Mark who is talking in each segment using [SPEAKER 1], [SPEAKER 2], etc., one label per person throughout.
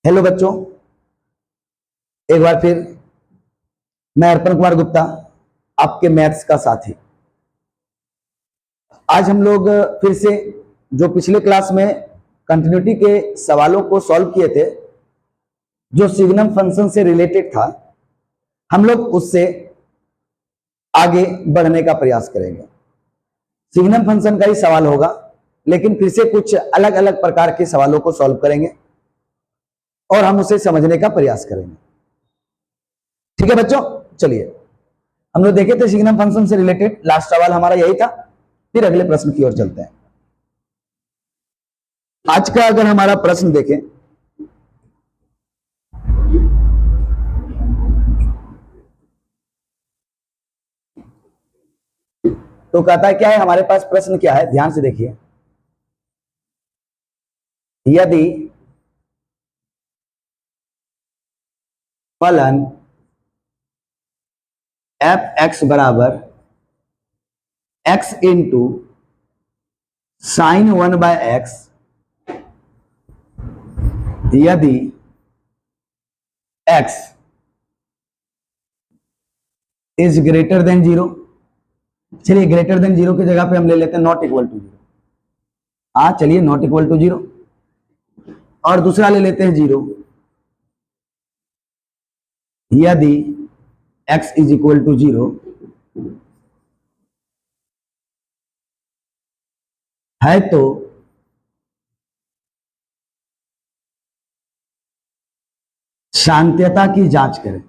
[SPEAKER 1] Hello बच्चों, एक बार फिर मैं अर्पण कुमार गुप्ता, आपके मैथ्स का साथी। आज हम लोग फिर से जो पिछले क्लास में कंटिन्यूटी के सवालों को सॉल्व किए थे, जो सिग्नम फंक्शन से रिलेटेड था, हम लोग उससे आगे बढ़ने का प्रयास करेंगे। सिग्नम फंक्शन का ही सवाल होगा, लेकिन फिर से कुछ अलग अलग प्रकार के सवालों को सॉल्व करेंगे और हम उसे समझने का प्रयास करेंगे। ठीक है बच्चों, चलिए हम लोग देखे थे सिग्नम फंक्शन से रिलेटेड, लास्ट सवाल हमारा यही था। फिर अगले प्रश्न की ओर चलते हैं। आज का अगर हमारा प्रश्न देखें तो कहता है क्या है, हमारे पास प्रश्न क्या है, ध्यान से देखिए। यदि फलन एफ एक्स बराबर एक्स इंटू साइन 1/x, यदि x इज ग्रेटर देन 0, चलिए ग्रेटर देन 0 की जगह पे हम ले लेते हैं नॉट इक्वल टू 0। चलिए नॉट इक्वल टू 0, और दूसरा ले लेते हैं 0, यदि x इज इक्वल टू 0 है तो शांत्यता की जांच करें।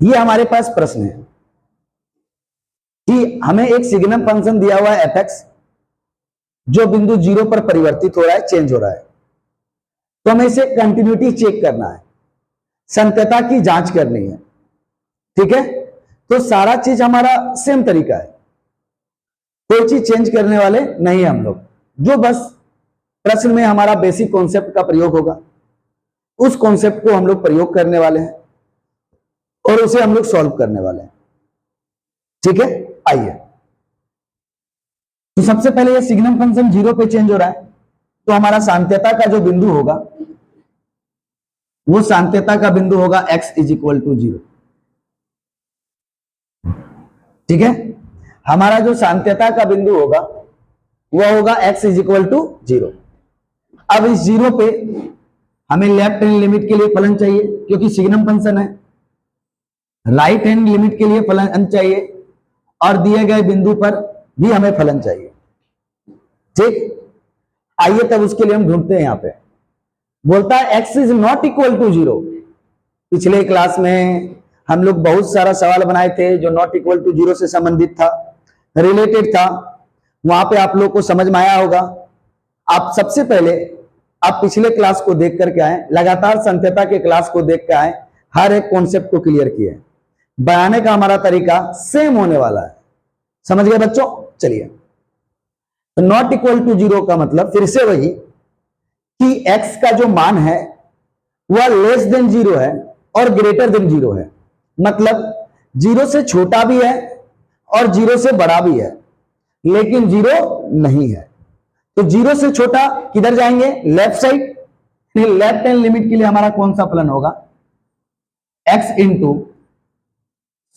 [SPEAKER 1] ये हमारे पास प्रश्न है कि हमें एक सिग्नम फंक्शन दिया हुआ है एफ एक्स, जो बिंदु 0 पर परिवर्तित हो रहा है, चेंज हो रहा है। तो हमें इसे कंटिन्यूटी चेक करना है, संत्यता की जांच करनी है। ठीक है, तो सारा चीज हमारा सेम तरीका है, कोई चीज चेंज करने वाले नहीं है हम लोग। जो बस प्रश्न में हमारा बेसिक कॉन्सेप्ट का प्रयोग होगा, उस कॉन्सेप्ट को हम लोग प्रयोग करने वाले हैं और उसे हम लोग सॉल्व करने वाले हैं। ठीक है, आइए। तो सबसे पहले ये सिग्नम फंक्शन 0 पे चेंज हो रहा है, तो हमारा शांत्यता का जो बिंदु होगा वो शांत्यता का बिंदु होगा x इज इक्वल टू 0। ठीक है, हमारा जो शांत्यता का बिंदु होगा वह होगा x इज इक्वल टू 0। अब इस 0 पे हमें लेफ्ट हैंड लिमिट के लिए फलन चाहिए, क्योंकि सिग्नम फंक्शन है। राइट हैंड लिमिट के लिए फलन चाहिए, और दिए गए बिंदु पर भी हमें फलन चाहिए। ठीक, आइए तब उसके लिए हम ढूंढते हैं। यहां पे बोलता है x is not equal to 0। पिछले क्लास में हम लोग बहुत सारा सवाल बनाए थे जो नॉट इक्वल टू 0 से संबंधित था, रिलेटेड था। वहां पे आप लोग को समझ में आया होगा। आप सबसे पहले आप पिछले क्लास को देख करके आए, लगातार संत्यता के क्लास को देख के आए, हर एक कॉन्सेप्ट को क्लियर किए। बनाने का हमारा तरीका सेम होने वाला है, समझ गए बच्चों। चलिए, नॉट इक्वल टू 0 का मतलब फिर से वही कि x का जो मान है वह लेस देन 0 है और ग्रेटर देन 0 है। मतलब 0 से छोटा भी है और 0 से बड़ा भी है, लेकिन 0 नहीं है। तो 0 से छोटा किधर जाएंगे, left side. Left hand limit के लिए हमारा कौन सा फलन होगा, x इंटू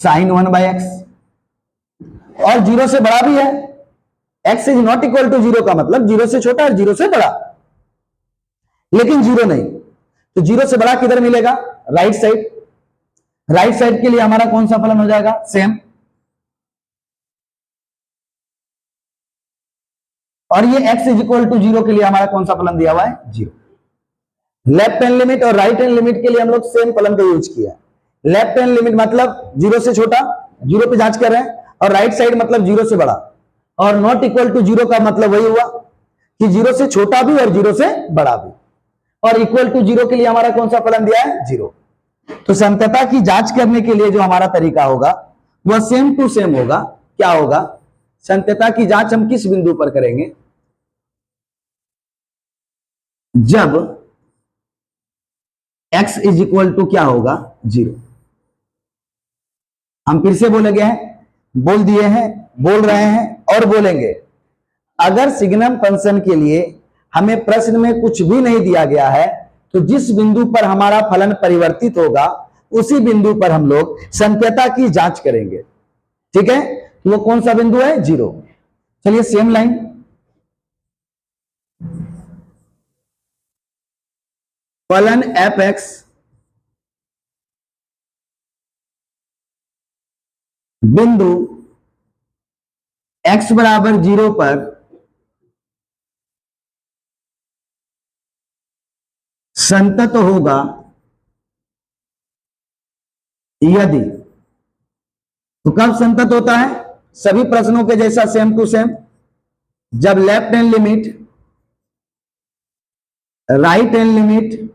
[SPEAKER 1] साइन 1/x। और 0 से बड़ा भी है, x is not equal to 0 का मतलब 0 से छोटा और 0 से बड़ा, लेकिन 0 नहीं। तो 0 से बड़ा किधर मिलेगा, राइट साइड। राइट साइड के लिए हमारा कौन सा फलन हो जाएगा, सेम। और ये x इज इक्वल टू 0 के लिए हमारा कौन सा फलन दिया हुआ है, 0। लेफ्ट हैंड लिमिट और राइट हैंड लिमिट के लिए हम लोग सेम फलन का यूज किया है। लेफ्ट हैंड लिमिट मतलब 0 से छोटा, 0 पे जांच कर रहे हैं, और राइट साइड मतलब 0 से बड़ा। और नॉट इक्वल टू 0 का मतलब वही हुआ कि 0 से छोटा भी और 0 से बड़ा भी। और इक्वल टू 0 के लिए हमारा कौन सा फलन दिया है, 0। तो संत्यता की जांच करने के लिए जो हमारा तरीका होगा वह सेम टू सेम होगा। क्या होगा, संत्यता की जांच हम किस बिंदु पर करेंगे, जब x इज इक्वल टू क्या होगा, 0। हम फिर से बोले गए हैं बोल दिए हैं, बोल रहे हैं और बोलेंगे। अगर सिग्नम फंक्शन के लिए हमें प्रश्न में कुछ भी नहीं दिया गया है तो जिस बिंदु पर हमारा फलन परिवर्तित होगा उसी बिंदु पर हम लोग संत्यता की जांच करेंगे। ठीक है, तो वो कौन सा बिंदु है? 0। चलिए सेम लाइन, फलन एफ एक्स बिंदु x बराबर 0 पर संतत होगा यदि, तो कब संतत होता है? सभी प्रश्नों के जैसा सेम टू सेम, जब left hand limit, right hand limit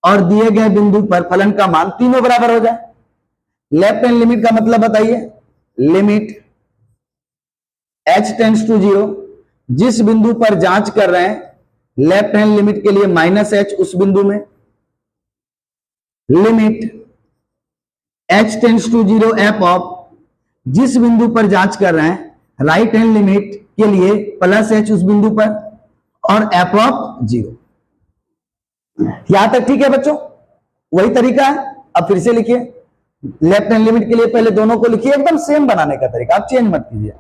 [SPEAKER 1] और दिए गए बिंदु पर फलन का मान तीनों बराबर हो जाए। लेफ्ट हैंड लिमिट का मतलब बताइए, लिमिट h टेंड्स टू 0, जिस बिंदु पर जांच कर रहे हैं लेफ्ट हैंड लिमिट के लिए -h उस बिंदु में, limit h tends to 0 f of, जिस बिंदु पर जांच कर रहे हैं राइट हैंड लिमिट के लिए +h उस बिंदु पर, और f ऑफ 0। यहां तक ठीक है बच्चों? वही तरीका है। अब फिर से लिखिए, लेफ्ट हैंड लिमिट के लिए पहले दोनों को लिखिए, एकदम सेम बनाने का तरीका, आप चेंज मत कीजिए।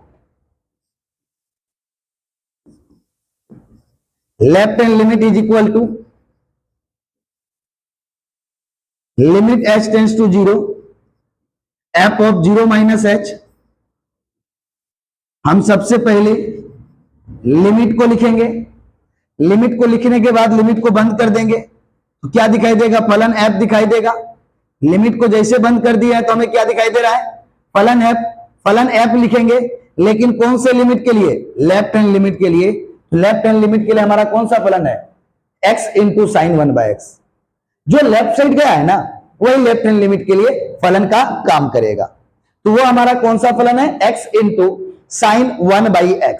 [SPEAKER 1] Left hand limit is equal to limit h tends to 0 f of 0 - h। हम सबसे पहले लिमिट को लिखेंगे, लिमिट को लिखने के बाद लिमिट को बंद कर देंगे तो क्या दिखाई देगा? फलन f दिखाई देगा। लिमिट को जैसे बंद कर दिया है तो हमें क्या दिखाई दे रहा है? फलन f। फलन f लिखेंगे, लेकिन कौन से लिमिट के लिए? लेफ्ट हैंड लिमिट के लिए। लेफ्ट हैंड लिमिट के लिए हमारा कौन सा फलन है? x into sine 1/x। जो लेफ्ट साइड गया है ना, वही लेफ्ट हैंड लिमिट के लिए फलन का काम करेगा। तो वो हमारा कौन सा फलन है? x into sine 1/x।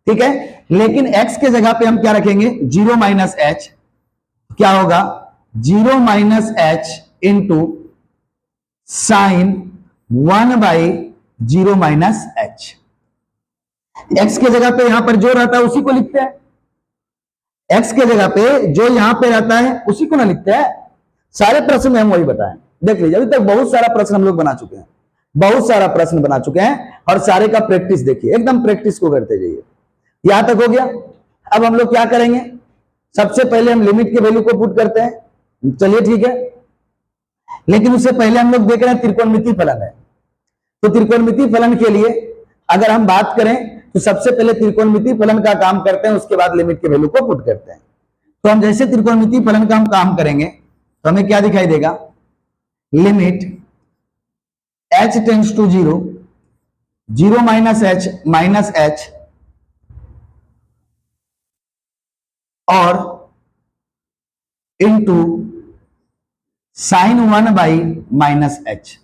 [SPEAKER 1] ठीक है, लेकिन x के जगह पे हम क्या रखेंगे? 0 - h। क्या होगा? 0 - h into sine 1/0 - h। x के जगह पे यहां पर जो रहता है उसी को लिखते हैं। x के जगह पे जो यहां पे रहता है उसी को ना लिखते हैं। सारे प्रश्न में हम वही बताएं। देख लीजिए, अभी तक बहुत सारा प्रश्न हम लोग बना चुके हैं, बहुत सारा प्रश्न बना चुके हैं, और सारे का प्रैक्टिस देखिए, एकदम प्रैक्टिस को करते जाइए। यहां तक हो गया। अब हम लोग क्या करेंगे? सबसे पहले हम लिमिट के वैल्यू को पुट करते हैं। चलिए ठीक है, लेकिन उससे पहले हम लोग देख रहे हैं त्रिकोणमितीय फलन है। तो त्रिकोणमितीय फलन के लिए अगर हम बात करें तो सबसे पहले त्रिकोणमितीय फलन का काम करते हैं, उसके बाद लिमिट के वैल्यू को पुट करते हैं। तो हम जैसे त्रिकोणमितीय फलन का हम काम करेंगे तो हमें क्या दिखाई देगा? Limit h tends to 0, 0 - h और इंटू साइन 1/-h।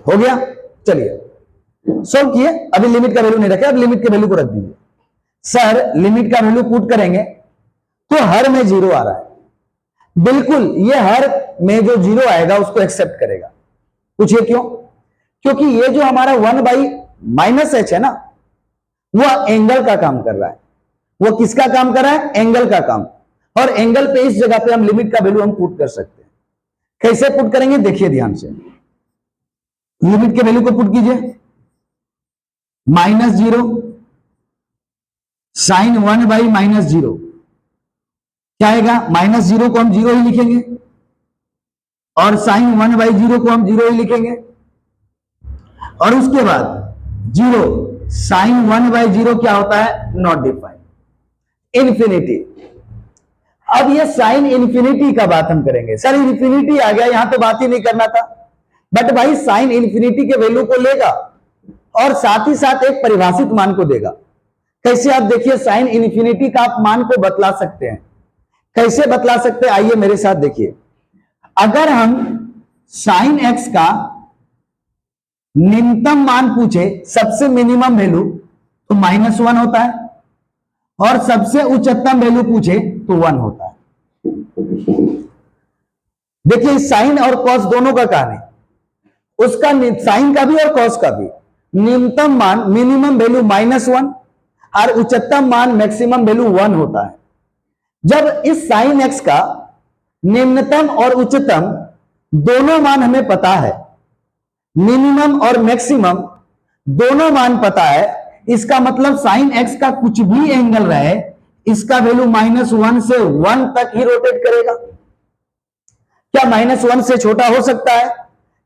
[SPEAKER 1] हो गया? चलिए सॉल्व किए। अभी लिमिट का वैल्यू नहीं रखे, अब लिमिट के वैल्यू को रख दीजिए। सर लिमिट का वैल्यू पुट करेंगे तो हर में 0 आ रहा है। बिल्कुल, ये हर में जो 0 आएगा उसको एक्सेप्ट करेगा। पूछिए क्यों? क्योंकि ये जो हमारा 1/-h है ना, वह एंगल का काम कर रहा है। वो किसका काम कर रहा है? एंगल का काम। और एंगल पे इस जगह पे हम लिमिट का वैल्यू हम पुट कर सकते हैं। कैसे पुट करेंगे? देखिए ध्यान से, लिमिट के वैल्यू को पुट कीजिए। -0 साइन 1/-0 क्या आएगा? -0 को हम 0 ही लिखेंगे और साइन 1/0 को हम 0 ही लिखेंगे, और उसके बाद 0 साइन 1/0 क्या होता है? Not defined, infinity. अब ये साइन इन्फिनिटी का बात हम करेंगे। सर इन्फिनिटी आ गया, यहां तो बात ही नहीं करना था। बट भाई साइन इन्फिनिटी के वैल्यू को लेगा और साथ ही साथ एक परिभाषित मान को देगा। कैसे? आप देखिए, साइन इन्फिनिटी का आप मान को बतला सकते हैं। कैसे बतला सकते हैं? आइए मेरे साथ देखिए। अगर हम साइन एक्स का न्यूनतम मान पूछे, सबसे मिनिमम वैल्यू, तो -1 होता है, और सबसे उच्चतम वैल्यू पूछे तो 1 होता है। देखिए साइन और कॉस दोनों का कहानी, उसका साइन का भी और कॉस का भी न्यूनतम मान मिनिमम वैल्यू -1 और उच्चतम मान मैक्सिमम वैल्यू 1 होता है। जब इस साइन एक्स का निम्नतम और उच्चतम दोनों मान हमें पता है, मिनिमम और मैक्सिमम दोनों मान पता है, इसका मतलब साइन एक्स का कुछ भी एंगल रहे इसका वैल्यू -1 से 1 तक ही रोटेट करेगा। क्या -1 से छोटा हो सकता है?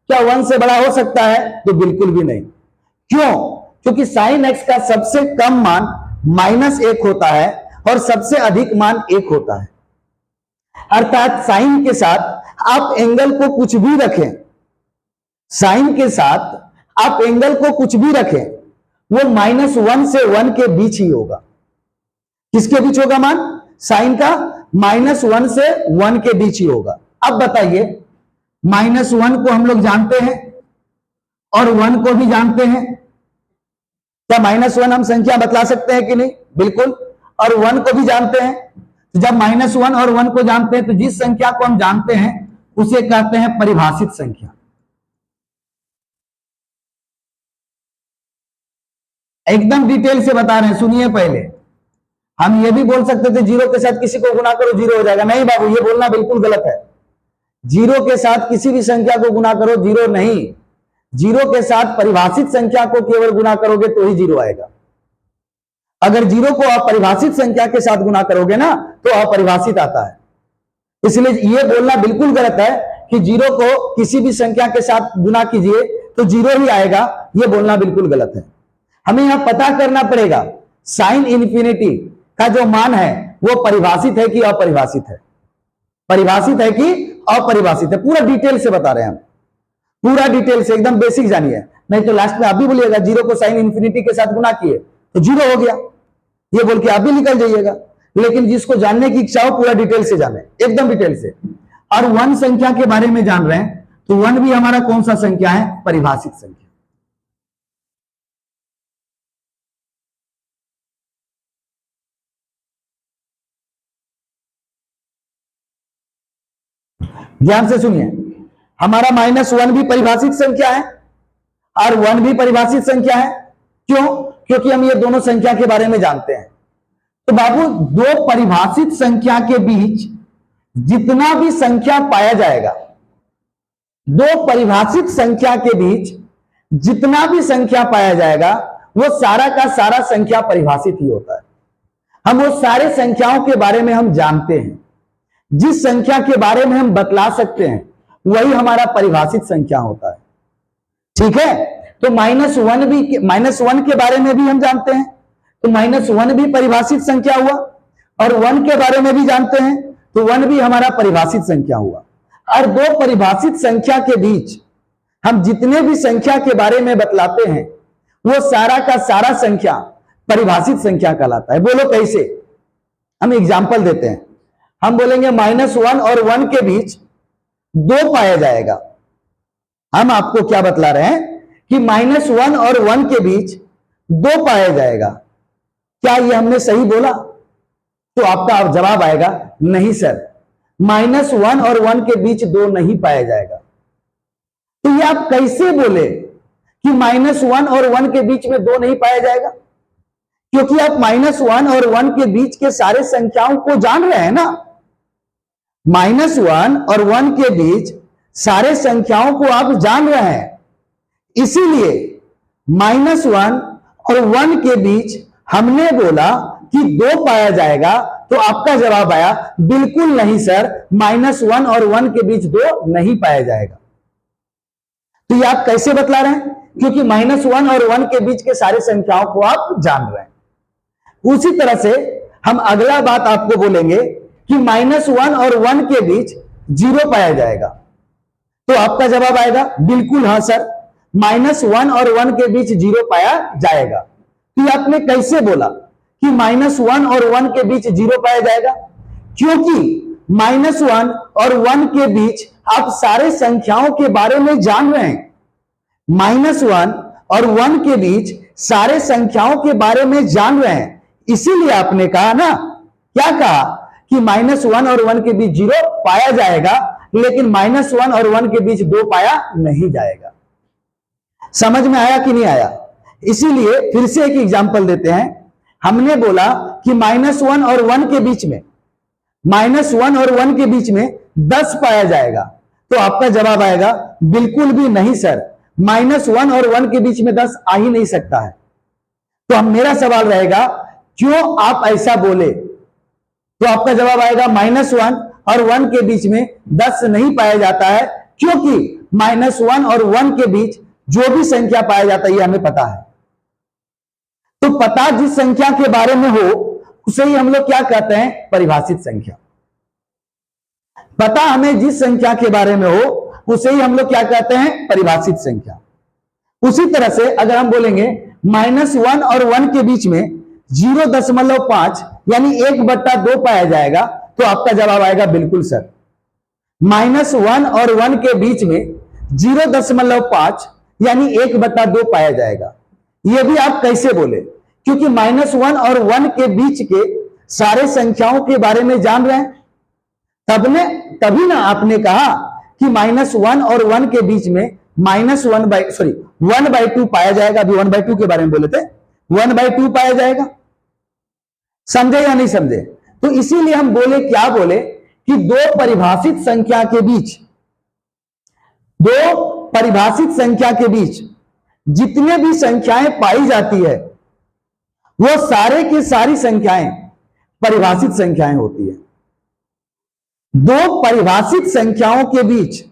[SPEAKER 1] क्या 1 से बड़ा हो सकता है? तो बिल्कुल भी नहीं। क्यों? क्योंकि साइन एक्स का सबसे कम मान -1 होता है और सबसे अधिक मान 1 होता है। अर्थात साइन के साथ आप एंगल को कुछ भी रखें, साइन के साथ आप एंगल को कुछ भी रखें, वो -1 से 1 के बीच ही होगा। किसके बीच होगा मान? साइन का -1 से 1 के बीच ही होगा। अब बताइए, -1 को हम लोग जानते हैं और 1 को भी जानते हैं। क्या -1 हम संख्या बतला सकते हैं कि नहीं? बिल्कुल। और 1 को भी जानते हैं। तो जब -1 और 1 को जानते हैं तो जिस संख्या को हम जानते हैं उसे कहते हैं परिभाषित संख्या। एकदम डिटेल से बता रहे हैं, सुनिए। पहले हम ये भी बोल सकते थे 0 के साथ किसी को गुना करो 0 हो जाएगा। नहीं बाबू, ये बोलना बिल्कुल गलत है। 0 के साथ किसी भी संख्या को गुना करो 0 नहीं, 0 के साथ परिभाषित संख्या को केवल गुना करोगे तो ही 0 आएगा। अगर 0 को आप परिभाषित संख्या के साथ गुना करोगे ना तो अपरिभाषित आता है। इसलिए यह बोलना बिल्कुल गलत है कि 0 को किसी भी संख्या के साथ गुना कीजिए तो 0 ही आएगा। यह बोलना बिल्कुल गलत है। हमें यहां पता करना पड़ेगा साइन इन्फिनिटी का जो मान है वो परिभाषित है कि अपरिभाषित है। परिभाषित है कि अपरिभाषित है, पूरा डिटेल से बता रहे हैं हम, पूरा डिटेल से, एकदम बेसिक जानिए। नहीं तो लास्ट में आप भी बोलिएगा 0 को साइन इन्फिनिटी के साथ गुना किए तो 0 हो गया, ये बोल के आप भी निकल जाइएगा। लेकिन जिसको जानने की इच्छा हो पूरा डिटेल से जाने, एकदम डिटेल से। और 1 संख्या के बारे में जान रहे हैं तो 1 भी हमारा कौन सा संख्या है? परिभाषित संख्या। ध्यान से सुनिए, हमारा -1 भी परिभाषित संख्या है और 1 भी परिभाषित संख्या है। क्यों? क्योंकि हम ये दोनों संख्या के बारे में जानते हैं। तो बाबू, दो परिभाषित संख्या के बीच जितना भी संख्या पाया जाएगा, दो परिभाषित संख्या के बीच जितना भी संख्या पाया जाएगा वो सारा का सारा संख्या परिभाषित ही होता है। हम वो सारे संख्याओं के बारे में हम जानते हैं, जिस संख्या के बारे में हम बतला सकते हैं वही हमारा परिभाषित संख्या होता है। ठीक है? तो -1 के बारे में भी हम जानते हैं तो -1 भी परिभाषित संख्या हुआ, और 1 के बारे में भी जानते हैं तो 1 भी हमारा परिभाषित संख्या हुआ। और दो परिभाषित संख्या के बीच हम जितने भी संख्या के बारे में बतलाते हैं वो सारा का सारा संख्या परिभाषित संख्या कहलाता है। बोलो कैसे? हम एग्जांपल देते हैं। हम बोलेंगे -1 और 1 के बीच 2 पाया जाएगा। हम आपको क्या बतला रहे हैं कि -1 और 1 के बीच 2 पाया जाएगा। क्या ये हमने सही बोला? तो आपका जवाब आएगा नहीं सर, -1 और 1 के बीच 2 नहीं पाया जाएगा। तो ये आप कैसे बोले कि -1 और 1 के बीच में 2 नहीं पाया जाएगा? क्योंकि आप -1 और 1 के बीच के सारे संख्याओं को जान रहे हैं ना। -1 और 1 के बीच सारे संख्याओं को आप जान रहे हैं, इसीलिए -1 और 1 के बीच हमने बोला कि 2 पाया जाएगा। तो आपका जवाब आया बिल्कुल नहीं सर, -1 और 1 के बीच 2 नहीं पाया जाएगा। तो ये आप कैसे बतला रहे हैं? क्योंकि -1 और 1 के बीच के सारे संख्याओं को आप जान रहे हैं। उसी तरह से हम अगला बात आपको बोलेंगे कि -1 और 1 के बीच 0 पाया जाएगा। तो आपका जवाब आएगा बिल्कुल हाँ सर, -1 और 1 के बीच 0 पाया जाएगा। तो आपने कैसे बोला कि -1 और 1 के बीच 0 पाया जाएगा? क्योंकि -1 और 1 के बीच आप सारे संख्याओं के बारे में जान रहे हैं। -1 और 1 के बीच सारे संख्याओं के बारे में जान रहे हैं, इसीलिए आपने कहा ना, क्या कहा कि -1 और 1 के बीच 0 पाया जाएगा, लेकिन -1 और 1 के बीच 2 पाया नहीं जाएगा। समझ में आया कि नहीं आया? इसीलिए फिर से एक एग्जांपल देते हैं। हमने बोला कि -1 और 1 के बीच में, -1 और 1 के बीच में 10 पाया जाएगा, तो आपका जवाब आएगा बिल्कुल भी नहीं सर, -1 और 1 के बीच में 10 आ ही नहीं सकता है। तो हम मेरा सवाल रहेगा क्यों आप ऐसा बोले, तो आपका जवाब आएगा -1 और 1 के बीच में 10 नहीं पाया जाता है, क्योंकि -1 और 1 के बीच जो भी संख्या पाया जाता है ये हमें पता है। तो पता जिस संख्या के बारे में हो उसे ही हम लोग क्या कहते हैं, परिभाषित संख्या। पता हमें जिस संख्या के बारे में हो उसे ही हम लोग क्या कहते हैं, परिभाषित संख्या। उसी तरह से अगर हम बोलेंगे -1 और 1 के बीच में 0.5 यानी 1/2 पाया जाएगा, तो आपका जवाब आएगा बिल्कुल सर। -1 और 1 के बीच में 0.5 यानी 1/2 पाया जाएगा। यह भी आप कैसे बोले, क्योंकि -1 और 1 के बीच के सारे संख्याओं के बारे में जान रहे हैं, तभी ना आपने कहा कि -1 और 1 के बीच में 1/2 पाया जाएगा। अभी 1/2 के बारे में बोले थे, 1/2 पाया जाएगा। समझे या नहीं समझे? तो इसीलिए हम बोले, क्या बोले कि दो परिभाषित संख्या के बीच जितने भी संख्याएं पाई जाती है वो सारे की सारी संख्याएं परिभाषित संख्याएं होती है। दो परिभाषित संख्याओं के बीच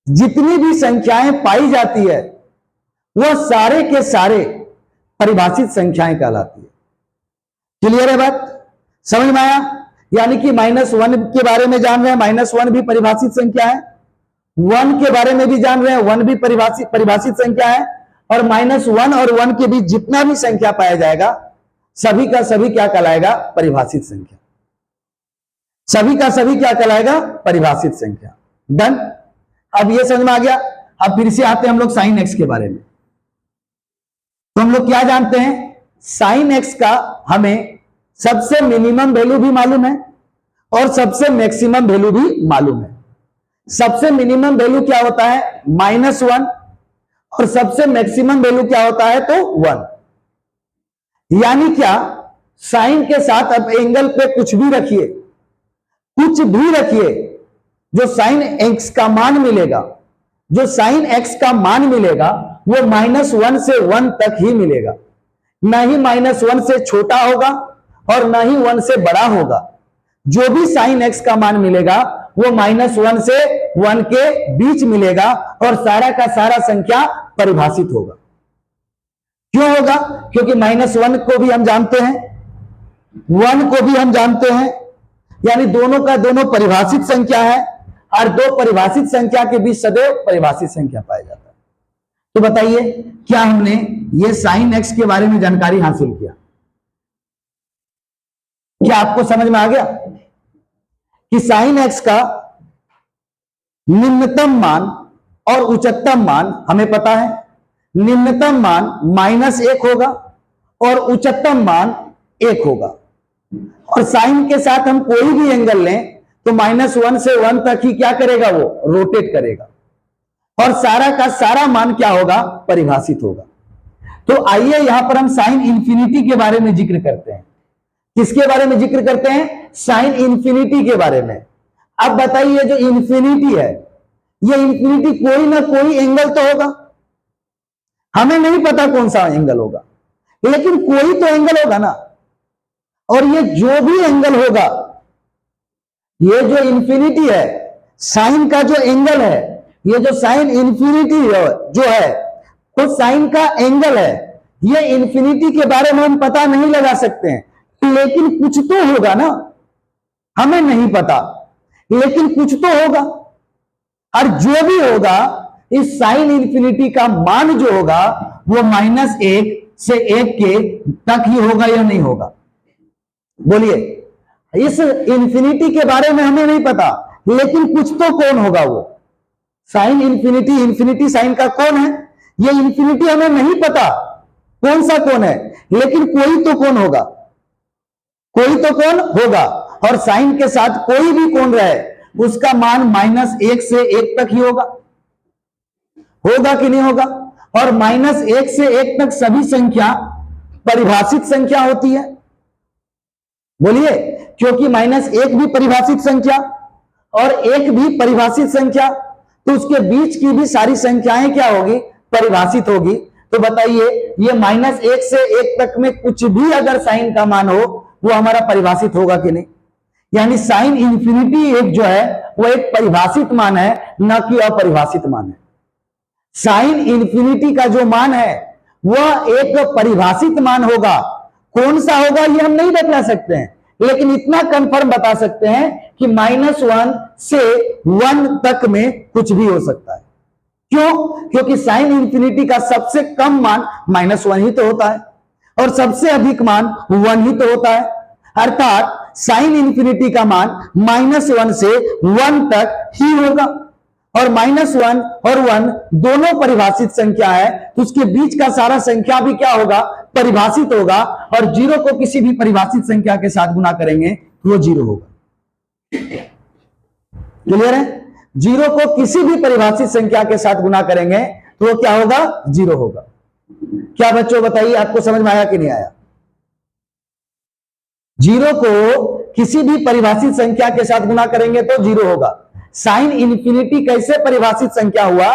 [SPEAKER 1] जितनी भी संख्याएं पाई जाती है वह सारे के सारे परिभाषित संख्याएं कहलाती है। क्लियर है बात? समझ में आया? यानी कि -1 के बारे में जान रहे हैं, -1 भी परिभाषित संख्या है, 1 के बारे में भी जान रहे हैं, 1 भी परिभाषित संख्या है, और -1 और 1 के बीच जितना भी संख्या पाया जाएगा सभी का सभी क्या कहलाएगा, परिभाषित संख्या। सभी का सभी क्या कहलाएगा, परिभाषित संख्या। डन? अब ये समझ में आ गया। अब फिर से आते हैं हम लोग sin x के बारे में। तो हम लोग क्या जानते हैं, sin x का हमें सबसे मिनिमम वैल्यू भी मालूम है और सबसे मैक्सिमम वैल्यू भी मालूम है। सबसे मिनिमम वैल्यू क्या होता है, -1, और सबसे मैक्सिमम वैल्यू क्या होता है, तो 1। यानी क्या, साइन के साथ अब एंगल पे कुछ भी रखिए, जो साइन x का मान मिलेगा, वो -1 से 1 तक ही मिलेगा। ना ही -1 से छोटा होगा और ना ही 1 से बड़ा होगा। जो भी साइन x का मान मिलेगा वो -1 से 1 के बीच मिलेगा और सारा का सारा संख्या परिभाषित होगा। क्यों होगा? क्योंकि -1 को भी हम जानते हैं, 1 को भी हम जानते हैं, यानी दोनों का दोनों परिभाषित संख्या है, और दो परिभाषित संख्या के बीच सदैव परिभाषित संख्या पाया जाता है। तो बताइए, क्या हमने ये साइन x के बारे में जानकारी हासिल किया? क्या आपको समझ में आ गया कि साइन x का निम्नतम मान और उच्चतम मान हमें पता है। निम्नतम मान -1 होगा और उच्चतम मान 1 होगा, और साइन के साथ हम कोई भी एंगल लें तो -1 से 1 तक ही क्या करेगा, वो रोटेट करेगा, और सारा का सारा मान क्या होगा, परिभाषित होगा। तो आइए यहां पर हम साइन इंफिनिटी के बारे में जिक्र करते हैं। किसके बारे में जिक्र करते हैं? साइन इंफिनिटी के बारे में। अब बताइए, जो इंफिनिटी है, ये इंफिनिटी कोई ना कोई एंगल तो होगा, हमें नहीं पता कौन सा एंगल होगा, लेकिन कोई तो एंगल होगा ना। और ये जो भी एंगल होगा, ये जो इंफिनिटी है, साइन का जो एंगल है, ये जो साइन इंफिनिटी जो है वो साइन का एंगल है। ये इंफिनिटी के बारे में हम पता नहीं लगा सकते हैं, लेकिन कुछ तो होगा ना, हमें नहीं पता, लेकिन कुछ तो होगा। और जो भी होगा, इस साइन इंफिनिटी का मान जो होगा वो -1 से 1 के तक ही होगा या नहीं होगा? बोलिए, इस इंफिनिटी के बारे में हमें नहीं पता, लेकिन कुछ तो कौन होगा वो साइन इंफिनिटी साइन का कौन है, ये इंफिनिटी हमें नहीं पता कौन सा कौन है, लेकिन कोई तो कौन होगा, और साइन के साथ कोई भी कौन रहे उसका मान -1 से 1 तक ही होगा कि नहीं होगा? और -1 से 1 तक सभी संख्या परिभाषित संख्या होती है। बोलिए, क्योंकि -1 भी परिभाषित संख्या और 1 भी परिभाषित संख्या, तो उसके बीच की भी सारी संख्याएं क्या होगी? परिभाषित होगी। तो बताइए, ये -1 से 1 तक में कुछ भी अगर साइन का मान हो वो हमारा परिभाषित होगा कि नहीं? यानी साइन इंफिनिटी एक जो है वो एक परिभाषित मान है, न कि अपरिभाषित मान है। साइन इंफिनिटी का जो मान है वह एक परिभाषित मान होगा। कौन सा होगा ये हम नहीं बता सकते हैं, लेकिन इतना कंफर्म बता सकते हैं कि -1 से 1 तक में कुछ भी हो सकता है। क्यों? क्योंकि साइन इंफिनिटी का सबसे कम मान -1 ही तो होता है और सबसे अधिक मान 1 ही तो होता है। अर्थात साइन इंफिनिटी का मान -1 से 1 तक ही होगा, और -1 और 1 दोनों परिभाषित संख्या है, तो उसके बीच का सारा संख्या भी क्या होगा? परिभाषित होगा। और 0 को किसी भी परिभाषित संख्या के साथ गुना करेंगे तो वो 0 होगा। क्लियर है? 0 को किसी भी परिभाषित संख्या के साथ गुना करेंगे तो वो क्या होगा? 0 होगा। क्या बच्चों बताइए, आपको समझ में आया कि नहीं आया? 0 को किसी भी परिभाषित संख्या के साथ गुना करेंगे तो 0 होगा। साइन इंफिनिटी कैसे परिभाषित संख्या हुआ?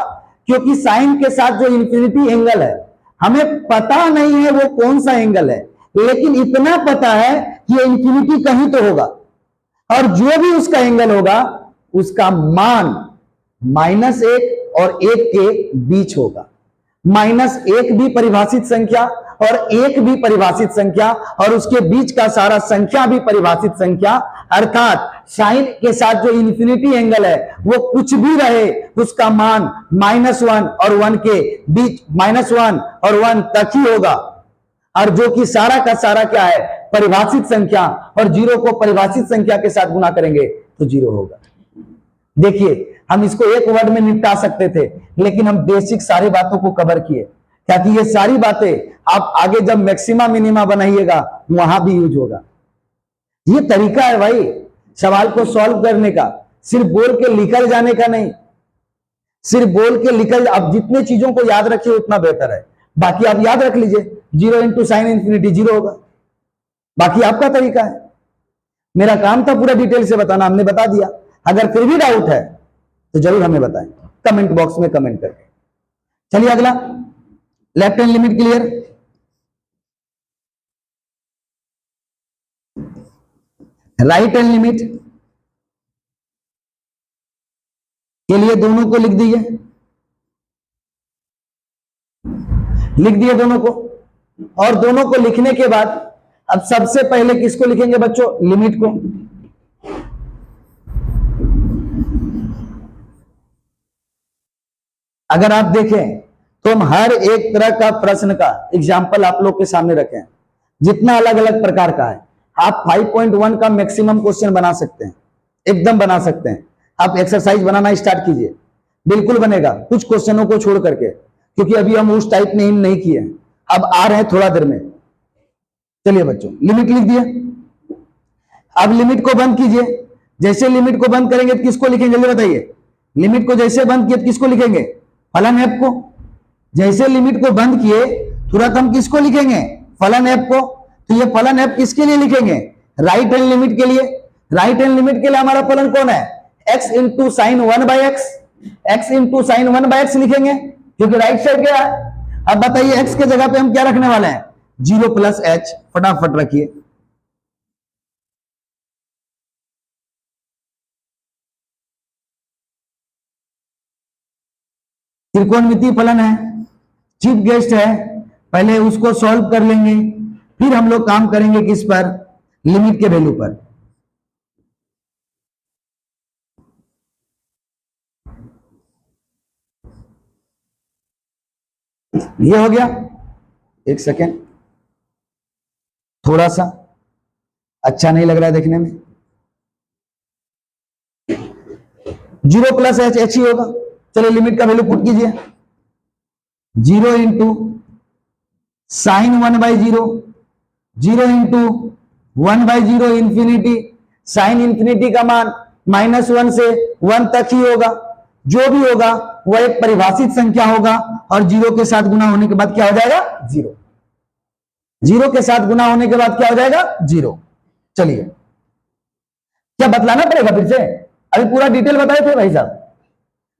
[SPEAKER 1] क्योंकि साइन के साथ जो इंफिनिटी एंगल है, हमें पता नहीं है वो कौन सा एंगल है, लेकिन इतना पता है कि इंफिनिटी कहीं तो होगा, और जो भी उसका एंगल होगा उसका मान -1 और 1 के बीच होगा। -1 भी परिभाषित संख्या और 1 भी परिभाषित संख्या, और उसके बीच का सारा संख्या भी परिभाषित संख्या। अर्थात साइन के साथ जो इंफिनिटी एंगल है वो कुछ भी रहे, उसका मान -1 और 1 के बीच, -1 और 1 तक ही होगा। और जो कि सारा का सारा क्या है? परिभाषित संख्या, और 0 को परिभाषित संख्या के साथ गुना करेंगे तो 0 होगा। देखिए, हम इसको एक वर्ड में निपटा सकते थे, लेकिन हम बेसिक सारी बातों को कवर किए, ताकि ये सारी बातें आप आगे जब मैक्सिमा मिनिमा बनाइएगा वहां भी यूज होगा। ये तरीका है भाई सवाल को सॉल्व करने का, सिर्फ बोल के निकल जाने का नहीं। सिर्फ बोल के निकल, अब जितने चीजों को याद रखिए उतना बेहतर है। बाकी आप याद रख लीजिए, 0 इंटू साइन इंफिनिटी 0 होगा। बाकी आपका तरीका है। मेरा काम था पूरा डिटेल से बताना, हमने बता दिया। अगर फिर भी डाउट है तो जरूर हमें बताएं कमेंट बॉक्स में कमेंट करके। चलिए अगला, left hand limit clear? Right hand limit के लिए दोनों को लिख दीजिए, लिख दिए दोनों को। और दोनों को लिखने के बाद अब सबसे पहले किसको लिखेंगे बच्चों? लिमिट को। अगर आप देखें तो हम हर एक तरह का प्रश्न का एग्जाम्पल आप लोग के सामने रखें, जितना अलग अलग प्रकार का है। आप 5.1 का मैक्सिमम क्वेश्चन बना सकते हैं, एकदम बना सकते हैं। आप एक्सरसाइज बनाना स्टार्ट कीजिए, बिल्कुल बनेगा, कुछ क्वेश्चनों को छोड़ करके, क्योंकि अभी हम उस टाइप में नहीं किए हैं, अब आ रहे हैं थोड़ा देर में। चलिए बच्चों, लिमिट लिख दिए। अब लिमिट को बंद कीजिए। जैसे लिमिट को बंद करेंगे तो किसको लिखेंगे? जल्दी बताइए। लिमिट को जैसे बंद किए तो किसको लिखेंगे? फलन एफ को। जैसे लिमिट को बंद किए तुरंत हम किसको लिखेंगे? फलन एफ को। तो ये फलन एफ किसके लिए लिखेंगे? राइट हैंड लिमिट के लिए। राइट हैंड लिमिट के लिए हमारा फलन कौन है? x into sine 1/x, x into sine 1/x लिखेंगे, क्योंकि राइट साइड क्या है। अब बताइए x के जगह पे हम क्या रखने वाले हैं? 0 प्लस h। फटाफट रखिए। त्रिकोणमितीय फलन है, चीफ गेस्ट है, पहले उसको सॉल्व कर लेंगे, फिर हम लोग काम करेंगे किस पर? लिमिट के वैल्यू पर। ये हो गया। एक सेकेंड, थोड़ा सा अच्छा नहीं लग रहा है देखने में। 0 प्लस एच, एच ही होगा। चलो लिमिट का वैल्यू पुट कीजिए। 0 into sine 1/0, 0 into 1/0 infinity. Sine infinity का मान -1 से 1 तक ही होगा, जो भी होगा वो एक परिभाषित संख्या होगा और 0 के साथ गुना होने के बाद क्या हो जाएगा 0। 0 के साथ गुना होने के बाद क्या हो जाएगा 0। चलिए क्या बतलाना पड़ेगा फिर से? अभी पूरा डिटेल बताए थे भाई साहब।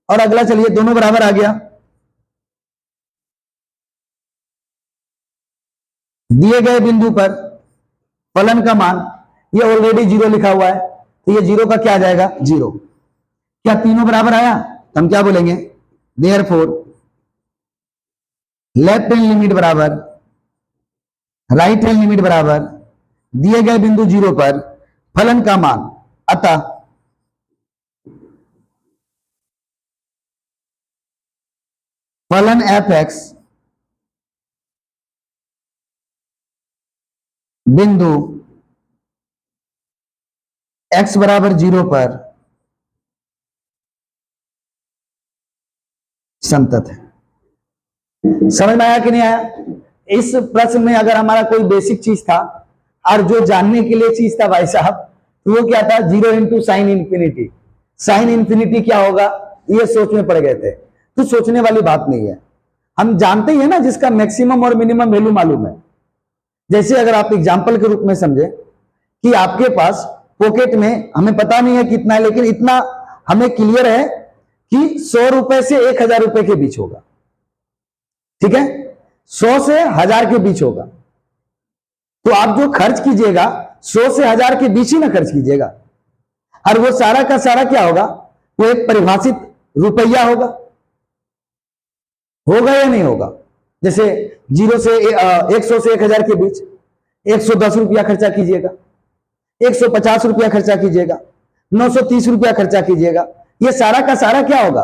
[SPEAKER 1] और अगला चलिए, दोनों बराबर आ गया। दिए गए बिंदु पर फलन का मान, ये ऑलरेडी 0 लिखा हुआ है, तो ये 0 का क्या आ जाएगा 0। क्या तीनों बराबर आया? तो हम क्या बोलेंगे, देयरफॉर लेफ्ट हैंड लिमिट बराबर राइट हैंड लिमिट बराबर दिए गए बिंदु 0 पर फलन का मान, अतः फलन f(x) बिंदु x बराबर 0 पर संतत है। समझ में आया कि नहीं आया? इस प्रश्न में अगर हमारा कोई बेसिक चीज था और जो जानने के लिए चीज था भाई साहब, तो वो क्या था, 0 into sine infinity. Sine infinity क्या होगा ये सोच में पड़ गए थे, तो सोचने वाली बात नहीं है, हम जानते ही है ना जिसका मैक्सिमम और मिनिमम वैल्यू मालूम है। जैसे अगर आप एग्जाम्पल के रूप में समझे कि आपके पास पॉकेट में हमें पता नहीं है कितना है, लेकिन इतना हमें क्लियर है कि 100 रुपए से 1000 रुपए के बीच होगा। ठीक है, 100 से 1000 के बीच होगा, तो आप जो खर्च कीजिएगा 100 से 1000 के बीच ही ना खर्च कीजिएगा। और वो सारा का सारा क्या होगा, वो एक परिभाषित रुपया होगा या नहीं होगा? जैसे 0 से 100 से 1000 के बीच 110 रुपया खर्चा कीजिएगा, 150 रुपया खर्चा कीजिएगा, 930 रुपया खर्चा कीजिएगा, ये सारा का सारा क्या होगा,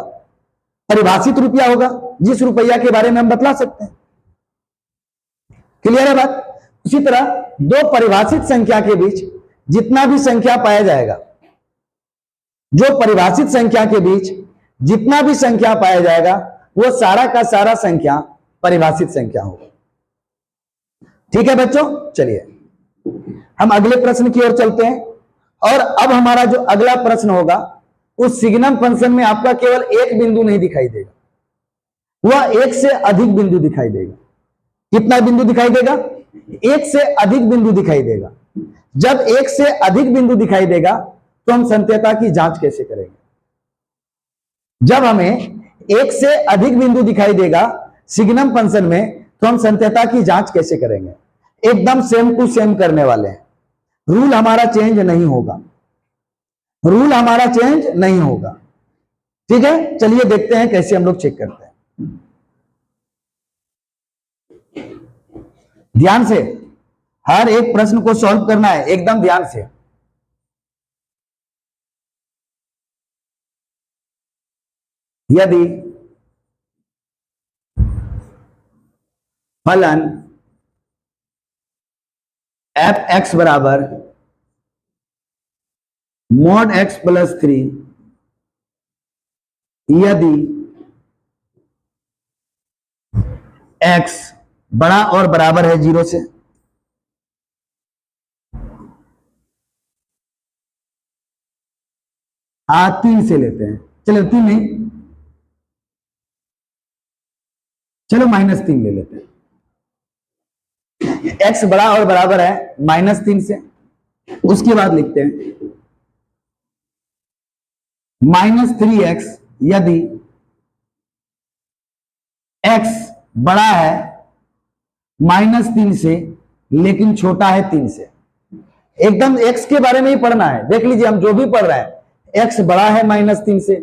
[SPEAKER 1] परिभाषित रुपया होगा, जिस रुपया के बारे में हम बतला सकते हैं। क्लियर है बात? उसी तरह दो परिभाषित संख्या के बीच जितना भी संख्या पाया जाएगा, जो परिभाषित संख्या के बीच जितना भी संख्या पाया जाएगा वो सारा का सारा संख्या परिभाषित संख्या होगा। ठीक है बच्चों, चलिए हम अगले प्रश्न की ओर चलते हैं। और अब हमारा जो अगला प्रश्न होगा, उस सिग्नम फंक्शन में आपका केवल एक बिंदु नहीं दिखाई देगा, वह एक से अधिक बिंदु दिखाई देगा। कितना बिंदु दिखाई देगा? एक से अधिक बिंदु दिखाई देगा। जब एक से अधिक बिंदु दिखाई देगा तो हम संत्यता की जांच कैसे करेंगे? जब हमें एक से अधिक बिंदु दिखाई देगा सिग्नम फंक्शन में, तो हम संत्यता की जांच कैसे करेंगे? एकदम सेम टू सेम करने वाले हैं, रूल हमारा चेंज नहीं होगा, रूल हमारा चेंज नहीं होगा। ठीक है, चलिए देखते हैं कैसे हम लोग चेक करते हैं। ध्यान से हर एक प्रश्न को सॉल्व करना है, एकदम ध्यान से। यदि फलन f(x) बराबर mod x प्लस 3, यदि x बड़ा और बराबर है 0 से, हाँ 3 से लेते हैं, चलो 3 नहीं, चलो -3 ले लेते हैं। x बड़ा और बराबर है -3 से, उसके बाद लिखते हैं -3x यदि x बड़ा है -3 से लेकिन छोटा है 3 से। एकदम x के बारे में ही पढ़ना है, देख लीजिए हम जो भी पढ़ रहे हैं, x बड़ा है -3 से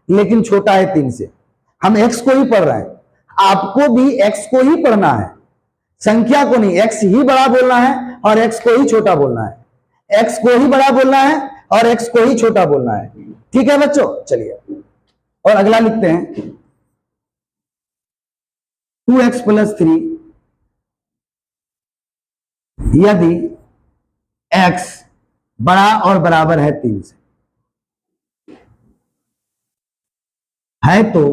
[SPEAKER 1] लेकिन छोटा है 3 से, हम x को ही पढ़ रहे हैं, आपको भी x को ही पढ़ना है, संख्या को नहीं। x ही बड़ा बोलना है और x को ही छोटा बोलना है, x को ही बड़ा बोलना है और x को ही छोटा बोलना है। ठीक है बच्चों, चलिए और अगला लिखते हैं 2x प्लस 3 यदि x बड़ा और बराबर है 3 से, है तो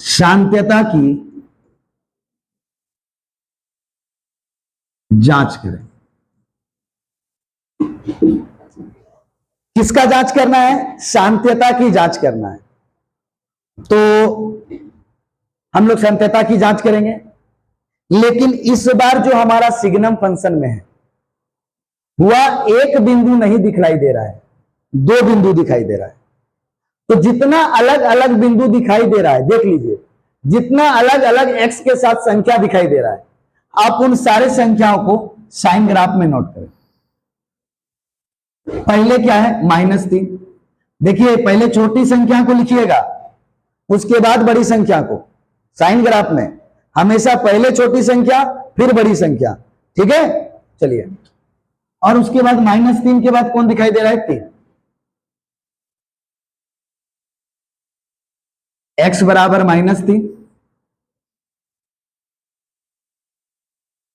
[SPEAKER 1] शांत्यता की जांच करें। किसका जांच करना है? सांत्यता की जांच करना है। तो हम लोग सांत्यता की जांच करेंगे, लेकिन इस बार जो हमारा सिग्नम फंक्शन में है हुआ एक बिंदु नहीं दिखाई दे रहा है, दो बिंदु दिखाई दे रहा है। तो जितना अलग अलग बिंदु दिखाई दे रहा है, देख लीजिए, जितना अलग अलग x के साथ संख्या दिखाई दे रहा है, आप उन सारे संख्याओं को साइन ग्राफ में नोट करें। पहले क्या है? -3। देखिए, पहले छोटी संख्या को लिखिएगा, उसके बाद बड़ी संख्या को। साइन ग्राफ में हमेशा पहले छोटी संख्या फिर बड़ी संख्या, ठीक है? चलिए, और उसके बाद -3 के बाद कौन दिखाई दे रहा है? 3। x बराबर -3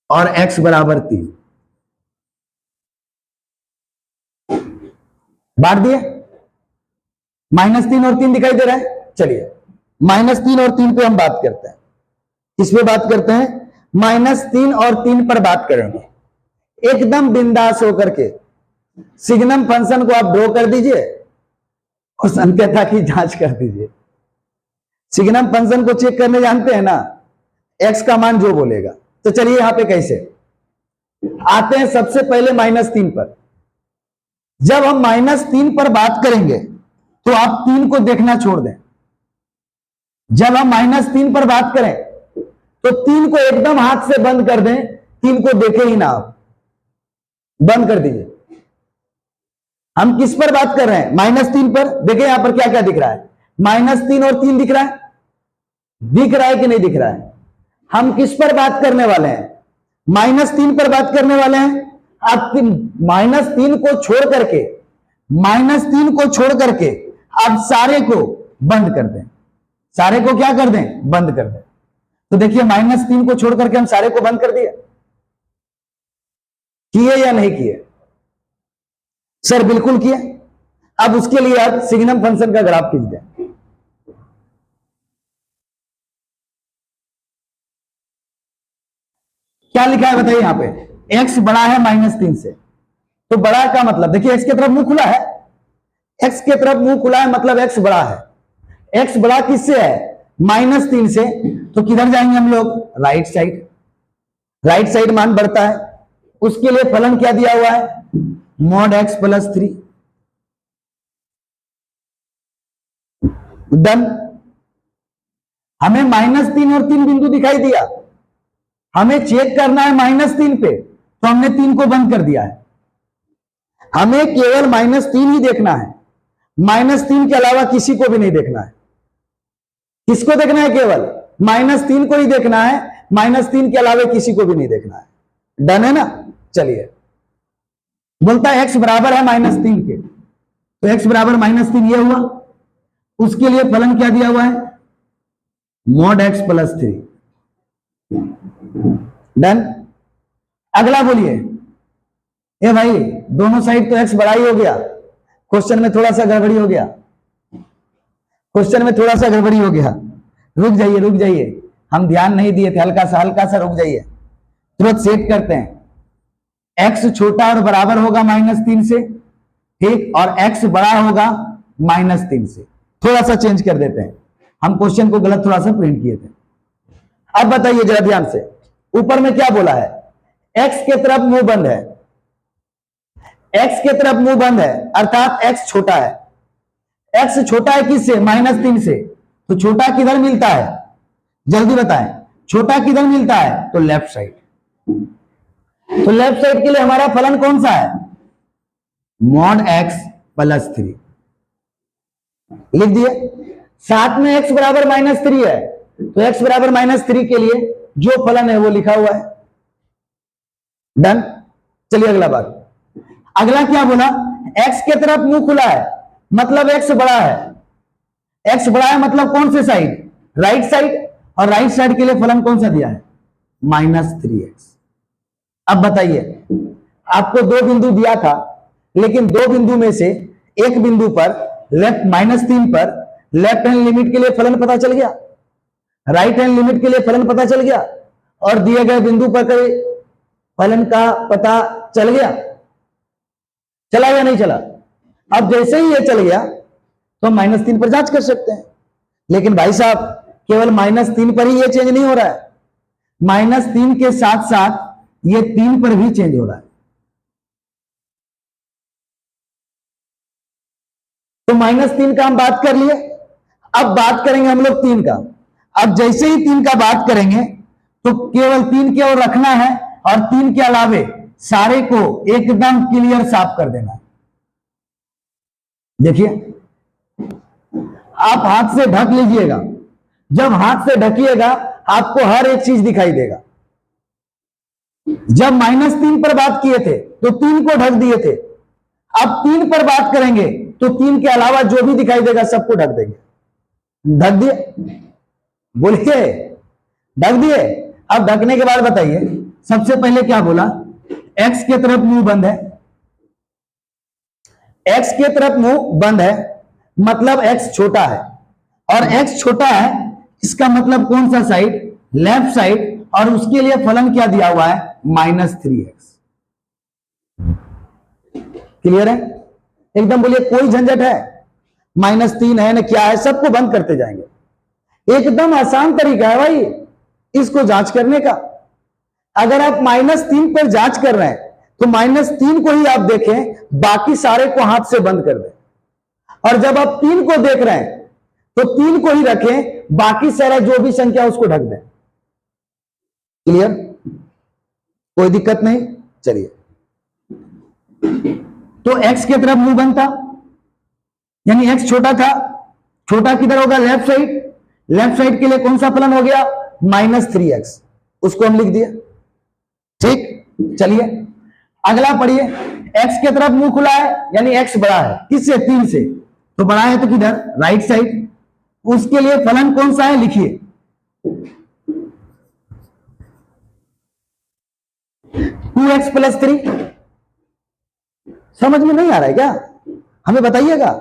[SPEAKER 1] और x बराबर 3 बांट दिए। -3 और 3 दिखाई दे रहा है। चलिए, -3 और 3 पे हम बात करते हैं। किस पे बात करते हैं? -3 और 3 पर बात करेंगे। एकदम बिंदास होकर के सिग्नम फंक्शन को आप ड्रॉ कर दीजिए और सांत्यता की जांच कर दीजिए। सिग्नम फंक्शन को चेक करने जानते हैं ना, x का मान जो बोलेगा। तो चलिए, यहां पे कैसे आते हैं? सबसे पहले -3 पर। जब हम -3 पर बात करेंगे तो आप 3 को देखना छोड़ दें। जब हम -3 पर बात करें तो 3 को एकदम हाथ से बंद कर दें, 3 को देखे ही ना आप, बंद कर दीजिए। हम किस पर बात कर रहे हैं? -3 पर। देखिए यहां पर क्या क्या दिख रहा है? -3 और 3 दिख रहा है। दिख रहा है कि नहीं दिख रहा है? हम किस पर बात करने वाले हैं? -3 पर बात करने वाले हैं। आप -3 को छोड़ करके, -3 को छोड़ करके आप सारे को बंद कर दें। सारे को क्या कर दें? बंद कर दें। तो देखिए, -3 को छोड़ करके हम सारे को बंद कर दिए। किए या नहीं किए? सर बिल्कुल किए। अब उसके लिए आप सिग्नम फंक्शन का ग्राफ खींच दें। क्या लिखा है बताइए? यहां पे x बड़ा है -3 से। तो बड़ा का मतलब, देखिए x की तरफ मुंह खुला है, x की तरफ मुंह खुला है मतलब x बड़ा है। x बड़ा किससे है? -3 से। तो किधर जाएंगे हम लोग? Right side. राइट साइड मान बढ़ता है। उसके लिए फलन क्या दिया हुआ है? mod x + 3। डन। हमें -3 और 3 बिंदु दिखाई दिया, हमें चेक करना है -3 पे, तो हमने 3 को बंद कर दिया है। हमें केवल -3 ही देखना है, -3 के अलावा किसी को भी नहीं देखना है। किसको देखना है? केवल -3 को ही देखना है, -3 के अलावा किसी को भी नहीं देखना है। डन है ना? चलिए, बोलता है x बराबर है -3 के, तो x बराबर -3 ये हुआ। उसके लिए फलन क्या दिया हुआ है? mod x + 3। डन। अगला बोलिए। ए भाई, दोनों साइड तो x बड़ा ही हो गया, क्वेश्चन में थोड़ा सा गड़बड़ी हो गया। क्वेश्चन में थोड़ा सा गड़बड़ी हो गया। रुक जाइए, रुक जाइए, हम ध्यान नहीं दिए थे। हल्का सा रुक जाइए, तुरंत सेट करते हैं। x छोटा और बराबर होगा -3 से, ठीक, और x बड़ा होगा -3 से। थोड़ा सा चेंज कर देते हैं, हम क्वेश्चन को गलत थोड़ा सा प्रिंट किए थे। अब बताइए जरा ध्यान से, ऊपर में क्या बोला है? x के तरफ मुंह बंद है, x के तरफ मुंह बंद है, अर्थात x छोटा है। x छोटा है किससे? -3 से। तो छोटा किधर मिलता है? जल्दी बताएं, छोटा किधर मिलता है? तो लेफ्ट साइड। तो लेफ्ट साइड के लिए हमारा फलन कौन सा है? mod x + 3 लिख दिए। साथ में x बराबर -3 है, तो x बराबर -3 के लिए जो फलन है वो लिखा हुआ है। डन। चलिए अगला बात। अगला क्या बोला? x के तरफ मुंह खुला है मतलब x बड़ा है। x बड़ा है मतलब कौन से साइड? Right side. और राइट साइड के लिए फलन कौन सा दिया है? -3x। अब बताइए, आपको दो बिंदु दिया था, लेकिन दो बिंदु में से एक बिंदु पर लेफ्ट -3 पर लेफ्ट हैंड लिमिट के लिए फलन पता चल गया, राइट हैंड लिमिट के लिए फलन पता चल गया, और दिए गए बिंदु पर फलन का पता चल गया। चला या नहीं चला? अब जैसे ही ये चल गया तो -3 पर जांच कर सकते हैं। लेकिन भाई साहब केवल -3 पर ही ये चेंज नहीं हो रहा है, -3 के साथ साथ ये 3 पर भी चेंज हो रहा है। तो -3 का हम बात कर लिए, अब बात करेंगे हम लोग 3 का। अब जैसे ही 3 का बात करेंगे तो केवल 3 की ओर रखना है और 3 के अलावे सारे को एकदम क्लियर साफ कर देना है। देखिए आप हाथ से ढक लीजिएगा, जब हाथ से ढकिएगा आपको हर एक चीज दिखाई देगा। जब -3 पर बात किए थे तो 3 को ढक दिए थे, अब 3 पर बात करेंगे तो 3 के अलावा जो भी दिखाई देगा सबको ढक देंगे। ढक दिए, बोलिए ढक दिए। अब ढकने के बाद बताइए, सबसे पहले क्या बोला, x के तरफ मुंह बंद है, x के तरफ मुंह बंद है मतलब x छोटा है, और x छोटा है इसका मतलब कौन सा साइड, लेफ्ट साइड, और उसके लिए फलन क्या दिया हुआ है, -3x। क्लियर है एकदम? बोलिए कोई झंझट है, -3 है ना क्या है, सबको बंद करते जाएंगे। एकदम आसान तरीका है भाई इसको जांच करने का। अगर आप -3 पर जांच कर रहे हैं तो -3 को ही आप देखें, बाकी सारे को हाथ से बंद कर दें, और जब आप 3 को देख रहे हैं तो 3 को ही रखें, बाकी सारा जो भी संख्या उसको ढक दें। क्लियर? कोई दिक्कत नहीं। चलिए, तो x के तरफ मुंह बंद था यानी x छोटा था, छोटा किधर होगा, लेफ्ट साइड, लेफ्ट साइड के लिए कौन सा फलन हो गया, -3x, उसको हम लिख दिए। ठीक, चलिए अगला पढ़िए, x के तरफ मुंह खुला है यानी x बड़ा है, किससे, 3 से, तो बड़ा है तो किधर, राइट साइड, उसके लिए फलन कौन सा है, लिखिए 2x + 3। समझ में नहीं आ रहा है क्या, हमें बताइएगा।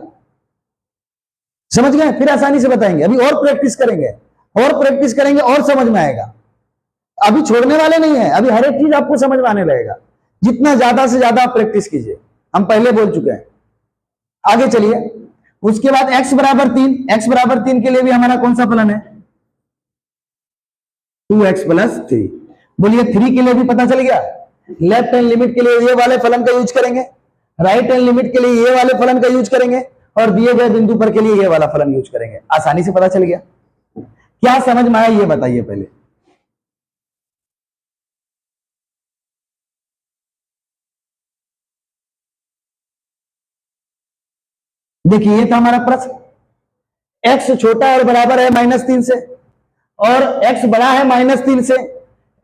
[SPEAKER 1] समझ गए? फिर आसानी से बताएंगे, अभी और प्रैक्टिस करेंगे, और प्रैक्टिस करेंगे और समझ में आएगा। अभी छोड़ने वाले नहीं है, अभी हर एक चीज आपको समझ में आने लगेगा, जितना ज्यादा से ज्यादा प्रैक्टिस कीजिए। हम पहले बोल चुके हैं। आगे चलिए, उसके बाद x = 3, x = 3 के लिए भी हमारा कौन सा फलन है, 2x + 3। बोलिए 3 के लिए भी पता चल गया, लेफ्ट हैंड लिमिट के लिए ये वाले फलन का यूज करेंगे, राइट हैंड लिमिट के लिए ये वाले फलन का यूज करेंगे, और दिए गए बिंदु पर के लिए ये वाला फलन यूज करेंगे। आसानी से पता चल गया। क्या समझ में आया ये बताइए पहले। देखिए ये था हमारा प्रश्न, x छोटा और बराबर है -3 से, और x बड़ा है -3 से,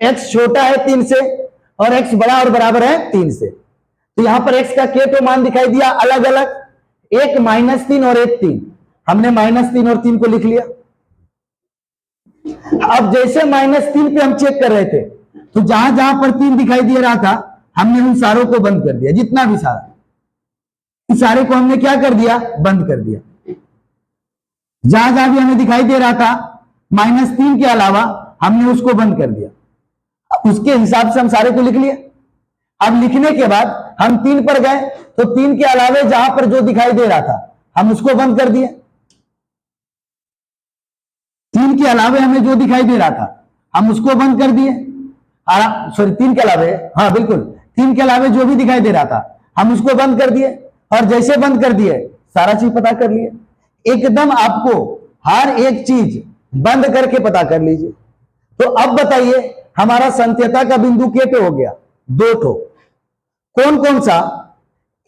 [SPEAKER 1] x छोटा है 3 से, और x बड़ा और बराबर है 3 से। तो यहां पर x का k मान दिखाई दिया अलग अलग, एक -3 और एक 3। हमने -3 और 3 को लिख लिया। अब जैसे -3 पे हम चेक कर रहे थे तो जहां जहां पर 3 दिखाई दे रहा था हमने उन सारों को बंद कर दिया, जितना भी सारा, इस सारे को हमने क्या कर दिया, बंद कर दिया। जहां जहां भी हमें दिखाई दे रहा था -3 के अलावा हमने उसको बंद कर दिया। उसके हिसाब से हम सारे को लिख लिए। अब लिखने के बाद हम 3 पर गए तो 3 के अलावे जहां पर जो दिखाई दे रहा था हम उसको बंद कर दिए। 3 के अलावे हमें जो दिखाई दे रहा था हम उसको बंद कर दिए। सॉरी 3 के अलावे, हाँ बिल्कुल, 3 के अलावे जो भी दिखाई दे रहा था हम उसको बंद कर दिए, और जैसे बंद कर दिए सारा चीज पता कर लिए। एकदम आपको हर एक चीज बंद करके पता कर लीजिए। तो अब बताइए हमारा संत्यता का बिंदु के पे हो गया, 2 ठो। कौन कौन सा,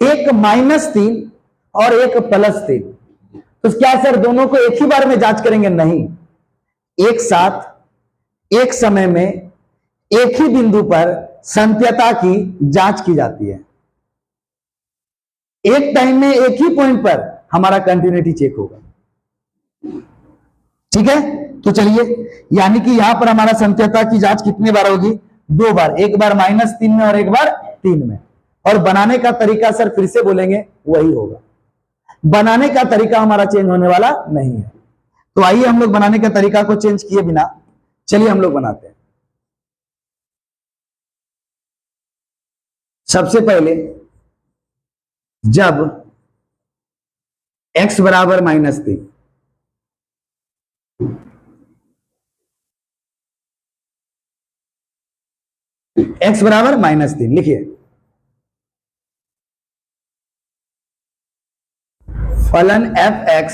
[SPEAKER 1] एक -3 और एक +3। तो क्या सर दोनों को एक ही बार में जांच करेंगे? नहीं, एक साथ एक समय में एक ही बिंदु पर संत्यता की जांच की जाती है। एक टाइम में एक ही पॉइंट पर हमारा कंटिन्यूटी चेक होगा। ठीक है, तो चलिए, यानी कि यहां पर हमारा संत्यता की जांच कितने बार होगी, 2 बार, एक बार -3 में और एक बार 3 में। और बनाने का तरीका सर फिर से बोलेंगे वही होगा, बनाने का तरीका हमारा चेंज होने वाला नहीं है। तो आइए हम लोग बनाने का तरीका को चेंज किए बिना चलिए हम लोग बनाते हैं। सबसे पहले जब x बराबर -3, x बराबर -3 लिखिए। फलन f(x)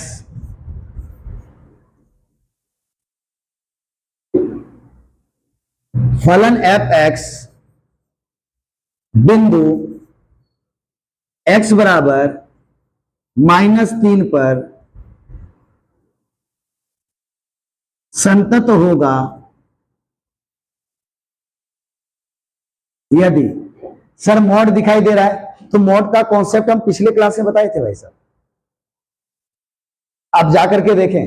[SPEAKER 1] फलन f(x) बिंदु x बराबर -3 पर संतत होगा यदि। सर मॉड दिखाई दे रहा है, तो मॉड का कॉन्सेप्ट हम पिछले क्लास में बताए थे भाई साहब, आप जाकर के देखें।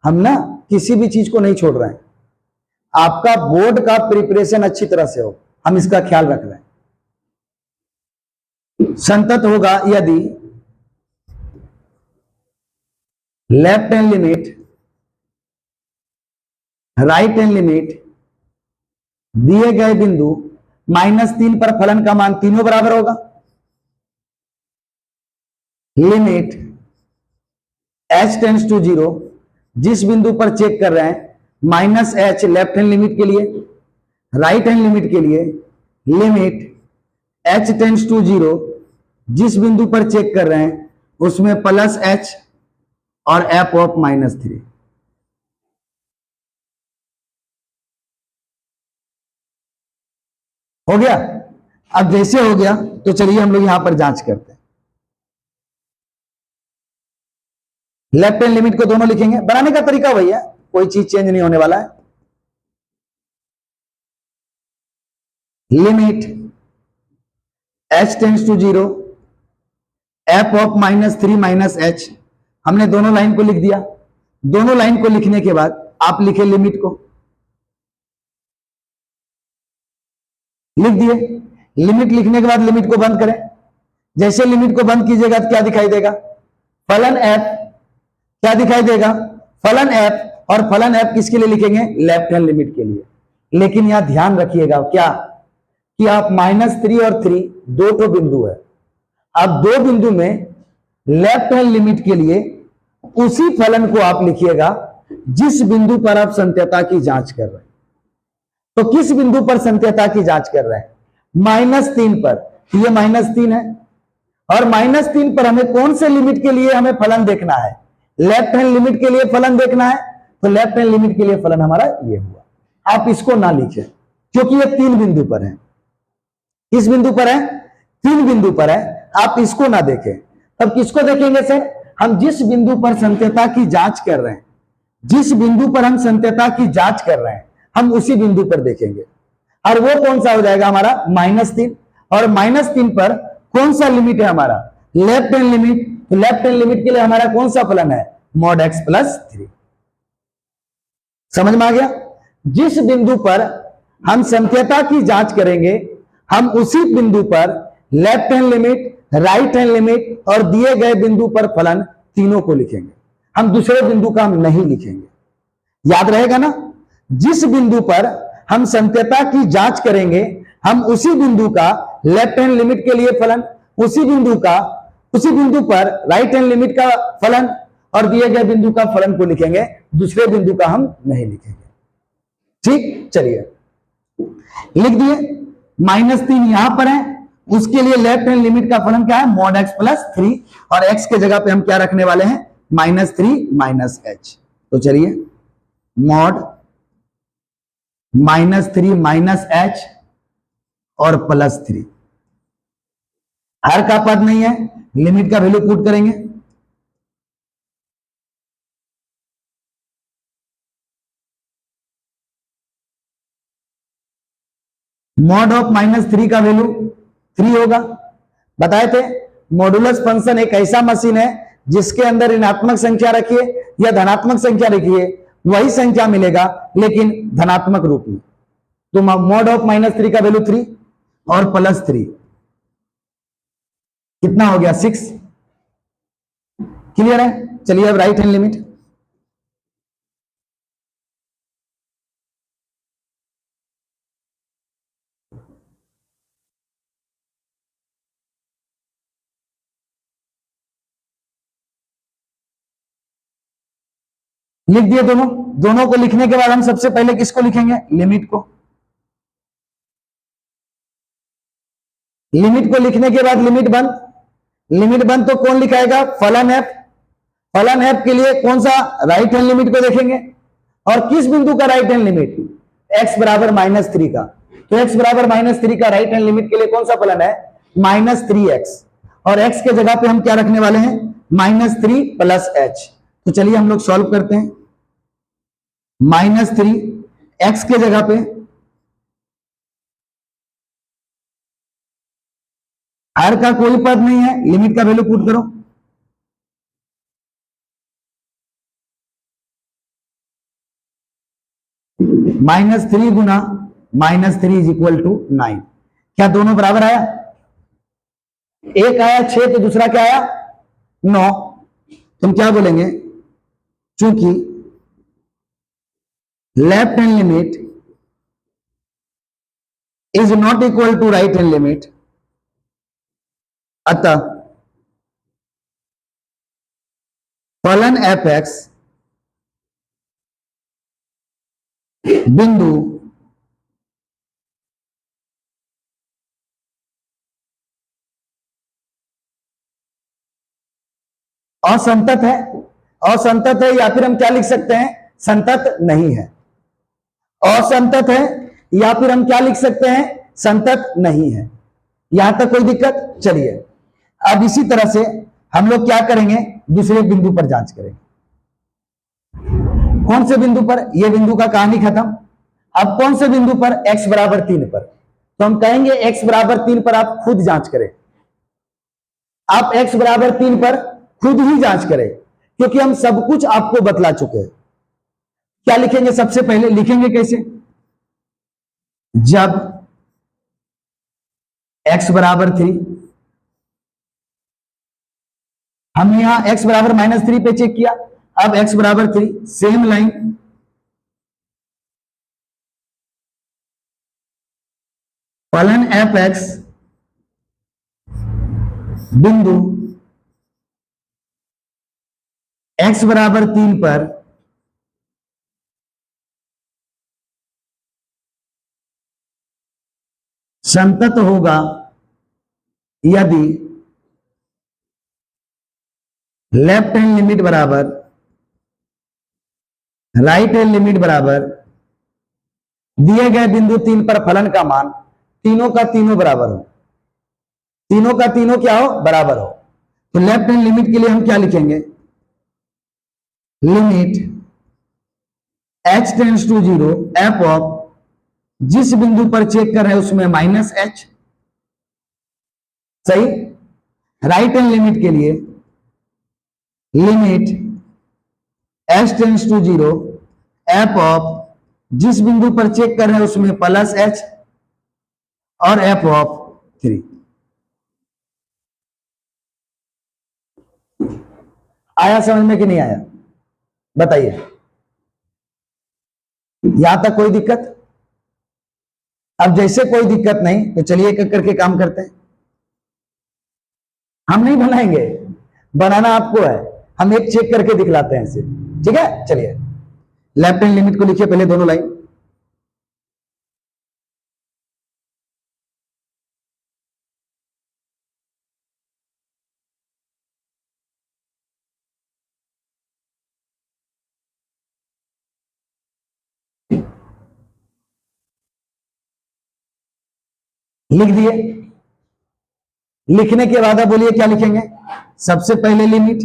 [SPEAKER 1] हम ना किसी भी चीज को नहीं छोड़ रहे हैं, आपका बोर्ड का प्रिपरेशन अच्छी तरह से हो, हम इसका ख्याल रख रहे हैं। संतत होगा यदि left hand limit, right hand limit दिए गए बिंदु -3 पर फलन का मान तीनों बराबर होगा। लिमिट h टेंड्स टू 0, जिस बिंदु पर चेक कर रहे हैं -h लेफ्ट हैंड लिमिट के लिए, राइट हैंड लिमिट के लिए लिमिट h टेंड्स टू 0, जिस बिंदु पर चेक कर रहे हैं उसमें +h और f ऑफ -3। हो गया। अब जैसे हो गया तो चलिए हम लोग यहां पर जांच करते हैं। लेफ्ट हैंड लिमिट को दोनों लिखेंगे, बनाने का तरीका वही है, कोई चीज चेंज नहीं होने वाला है। Limit h tends to 0, f of -3 -h, हमने दोनों लाइन को लिख दिया। दोनों लाइन को लिखने के बाद आप लिखे लिमिट को, लिख दिए। लिमिट लिखने के बाद लिमिट को बंद करें। जैसे लिमिट को बंद कीजिएगा तो क्या दिखाई देगा? फलन f। क्या दिखाई देगा? फलन f। और फलन f किसके लिए लिखेंगे? लेफ्ट हैंड लिमिट के लिए। लेकिन यहां ध्यान रखिएगा क्या कि आप -3 और 3 दो तो बिंदु है। अब दो बिंदु में लेफ्ट हैंड लिमिट के लिए उसी फलन को आप लिखिएगा जिस बिंदु पर आप संत्यता की जांच कर रहे हैं। तो किस बिंदु पर संत्यता की जांच कर रहे हैं? -3 पर। ये -3 है और -3 पर हमें कौन से लिमिट के लिए हमें फलन देखना है? लेफ्ट हैंड लिमिट के लिए फलन देखना है। तो लेफ्ट हैंड लिमिट के लिए फलन हमारा ये हुआ। आप इसको ना लिखें क्योंकि ये 3 बिंदु पर है। किस बिंदु पर है? 3 बिंदु पर है। आप इसको ना देखें। तब किसको देखेंगे सर? हम जिस बिंदु पर संत्यता की जांच कर रहे हैं, जिस बिंदु पर हम संत्यता की जांच कर रहे हैं, हम उसी बिंदु पर देखेंगे। और वो कौन सा हो जाएगा हमारा? -3। और -3 पर कौन सा लिमिट है हमारा? Left hand limit. तो लेफ्ट हैंड लिमिट के लिए हमारा कौन सा फलन है? mod x + 3। समझ में आ गया? जिस बिंदु पर हम संत्यता की जांच करेंगे, हम उसी बिंदु पर left hand limit, right hand limit और दिए गए बिंदु पर फलन तीनों को लिखेंगे। हम दूसरे बिंदु का हम नहीं लिखेंगे। याद रहेगा ना? जिस बिंदु पर हम संत्यता की जांच करेंगे, हम उसी बिंदु का लेफ्ट हैंड लिमिट के लिए फलन, उसी बिंदु पर राइट हैंड लिमिट का फलन और दिए गए बिंदु का फलन को लिखेंगे। दूसरे बिंदु का हम नहीं लिखेंगे। ठीक, चलिए लिख दिए। -3 यहां पर है, उसके लिए लेफ्ट हैंड लिमिट का फलन क्या है? mod x + 3। और x के जगह पे हम क्या रखने वाले हैं? -3 - h। तो चलिए mod -3 - h और +3। हर का पद नहीं है, लिमिट का वैल्यू पुट करेंगे। mod ऑफ -3 का वैल्यू 3 होगा। बताए थे मॉडुलस फंक्शन एक ऐसा मशीन है जिसके अंदर ऋणात्मक संख्या रखिए या धनात्मक संख्या रखिए, वही संख्या मिलेगा लेकिन धनात्मक रूप में। तो mod ऑफ -3 का वैल्यू 3 और +3 कितना हो गया? 6। क्लियर है? चलिए अब राइट हैंड लिमिट। लिख दिए दोनों। दोनों को लिखने के बाद हम सबसे पहले किसको लिखेंगे? लिमिट को। लिमिट को लिखने के बाद लिमिट वन, लिमिट वन तो कौन लिखाएगा? फलन एफ। फलन एफ के लिए कौन सा? राइट हैंड लिमिट को देखेंगे। और किस बिंदु का राइट हैंड लिमिट? x बराबर -3 का। तो x बराबर -3 का राइट हैंड लिमिट के लिए कौन सा फलन है? -3x। और x के जगह पे हम क्या रखने वाले हैं? -3 + h। तो चलिए हम लोग सॉल्व करते हैं। -3 x के जगह पे r का कोई पद नहीं है, लिमिट का वैल्यू पुट करो। -3 गुना -3 = 9। क्या दोनों बराबर आया? एक आया 6 तो दूसरा क्या आया? 9। तुम क्या बोलेंगे? चूंकि left hand limit is not equal to right hand limit, अतः फलन f(x) बिंदु असंतत है। असंतत है या फिर हम क्या लिख सकते हैं? संतत नहीं है। असंतत है या फिर हम क्या लिख सकते हैं? संतत नहीं है। यहां तक कोई दिक्कत? चलिए अब इसी तरह से हम लोग क्या करेंगे? दूसरे बिंदु पर जांच करेंगे। कौन से बिंदु पर? यह बिंदु का कहानी खत्म। अब कौन से बिंदु पर? x बराबर 3 पर। तो हम कहेंगे x बराबर 3 पर आप खुद जांच करें। आप x बराबर 3 पर खुद ही जांच करें, क्योंकि हम सब कुछ आपको बतला चुके हैं। क्या लिखेंगे? सबसे पहले लिखेंगे कैसे? जब x बराबर 3, हमने यहां x बराबर -3 पे चेक किया। अब x बराबर 3, सेम लाइन, फलन f(x) बिंदु x बराबर 3 पर संतत होगा यदि लेफ्ट हैंड लिमिट बराबर राइट हैंड लिमिट बराबर दिए गए बिंदु 3 पर फलन का मान तीनों का तीनों बराबर हो। तीनों का तीनों क्या हो? बराबर हो। तो लेफ्ट हैंड लिमिट के लिए हम क्या लिखेंगे? Limit h tends to 0 f of जिस बिंदु पर चेक कर रहे हैं उसमें -h। सही। राइट हैंड लिमिट के लिए limit h tends to 0 f of जिस बिंदु पर चेक कर रहे हैं उसमें +h और f ऑफ 3। आया समझ में कि नहीं आया? बताइए। यहां तक कोई दिक्कत? अब जैसे कोई दिक्कत नहीं तो चलिए एक एक करके काम करते हैं। हम नहीं बनाएंगे, बनाना आपको है। हम एक चेक करके दिखलाते हैं इसे, ठीक है? चलिए लेफ्ट हैंड लिमिट को लिखिए पहले दोनों लाइन। लिख दिए। लिखने के बाद अब बोलिए क्या लिखेंगे? सबसे पहले लिमिट,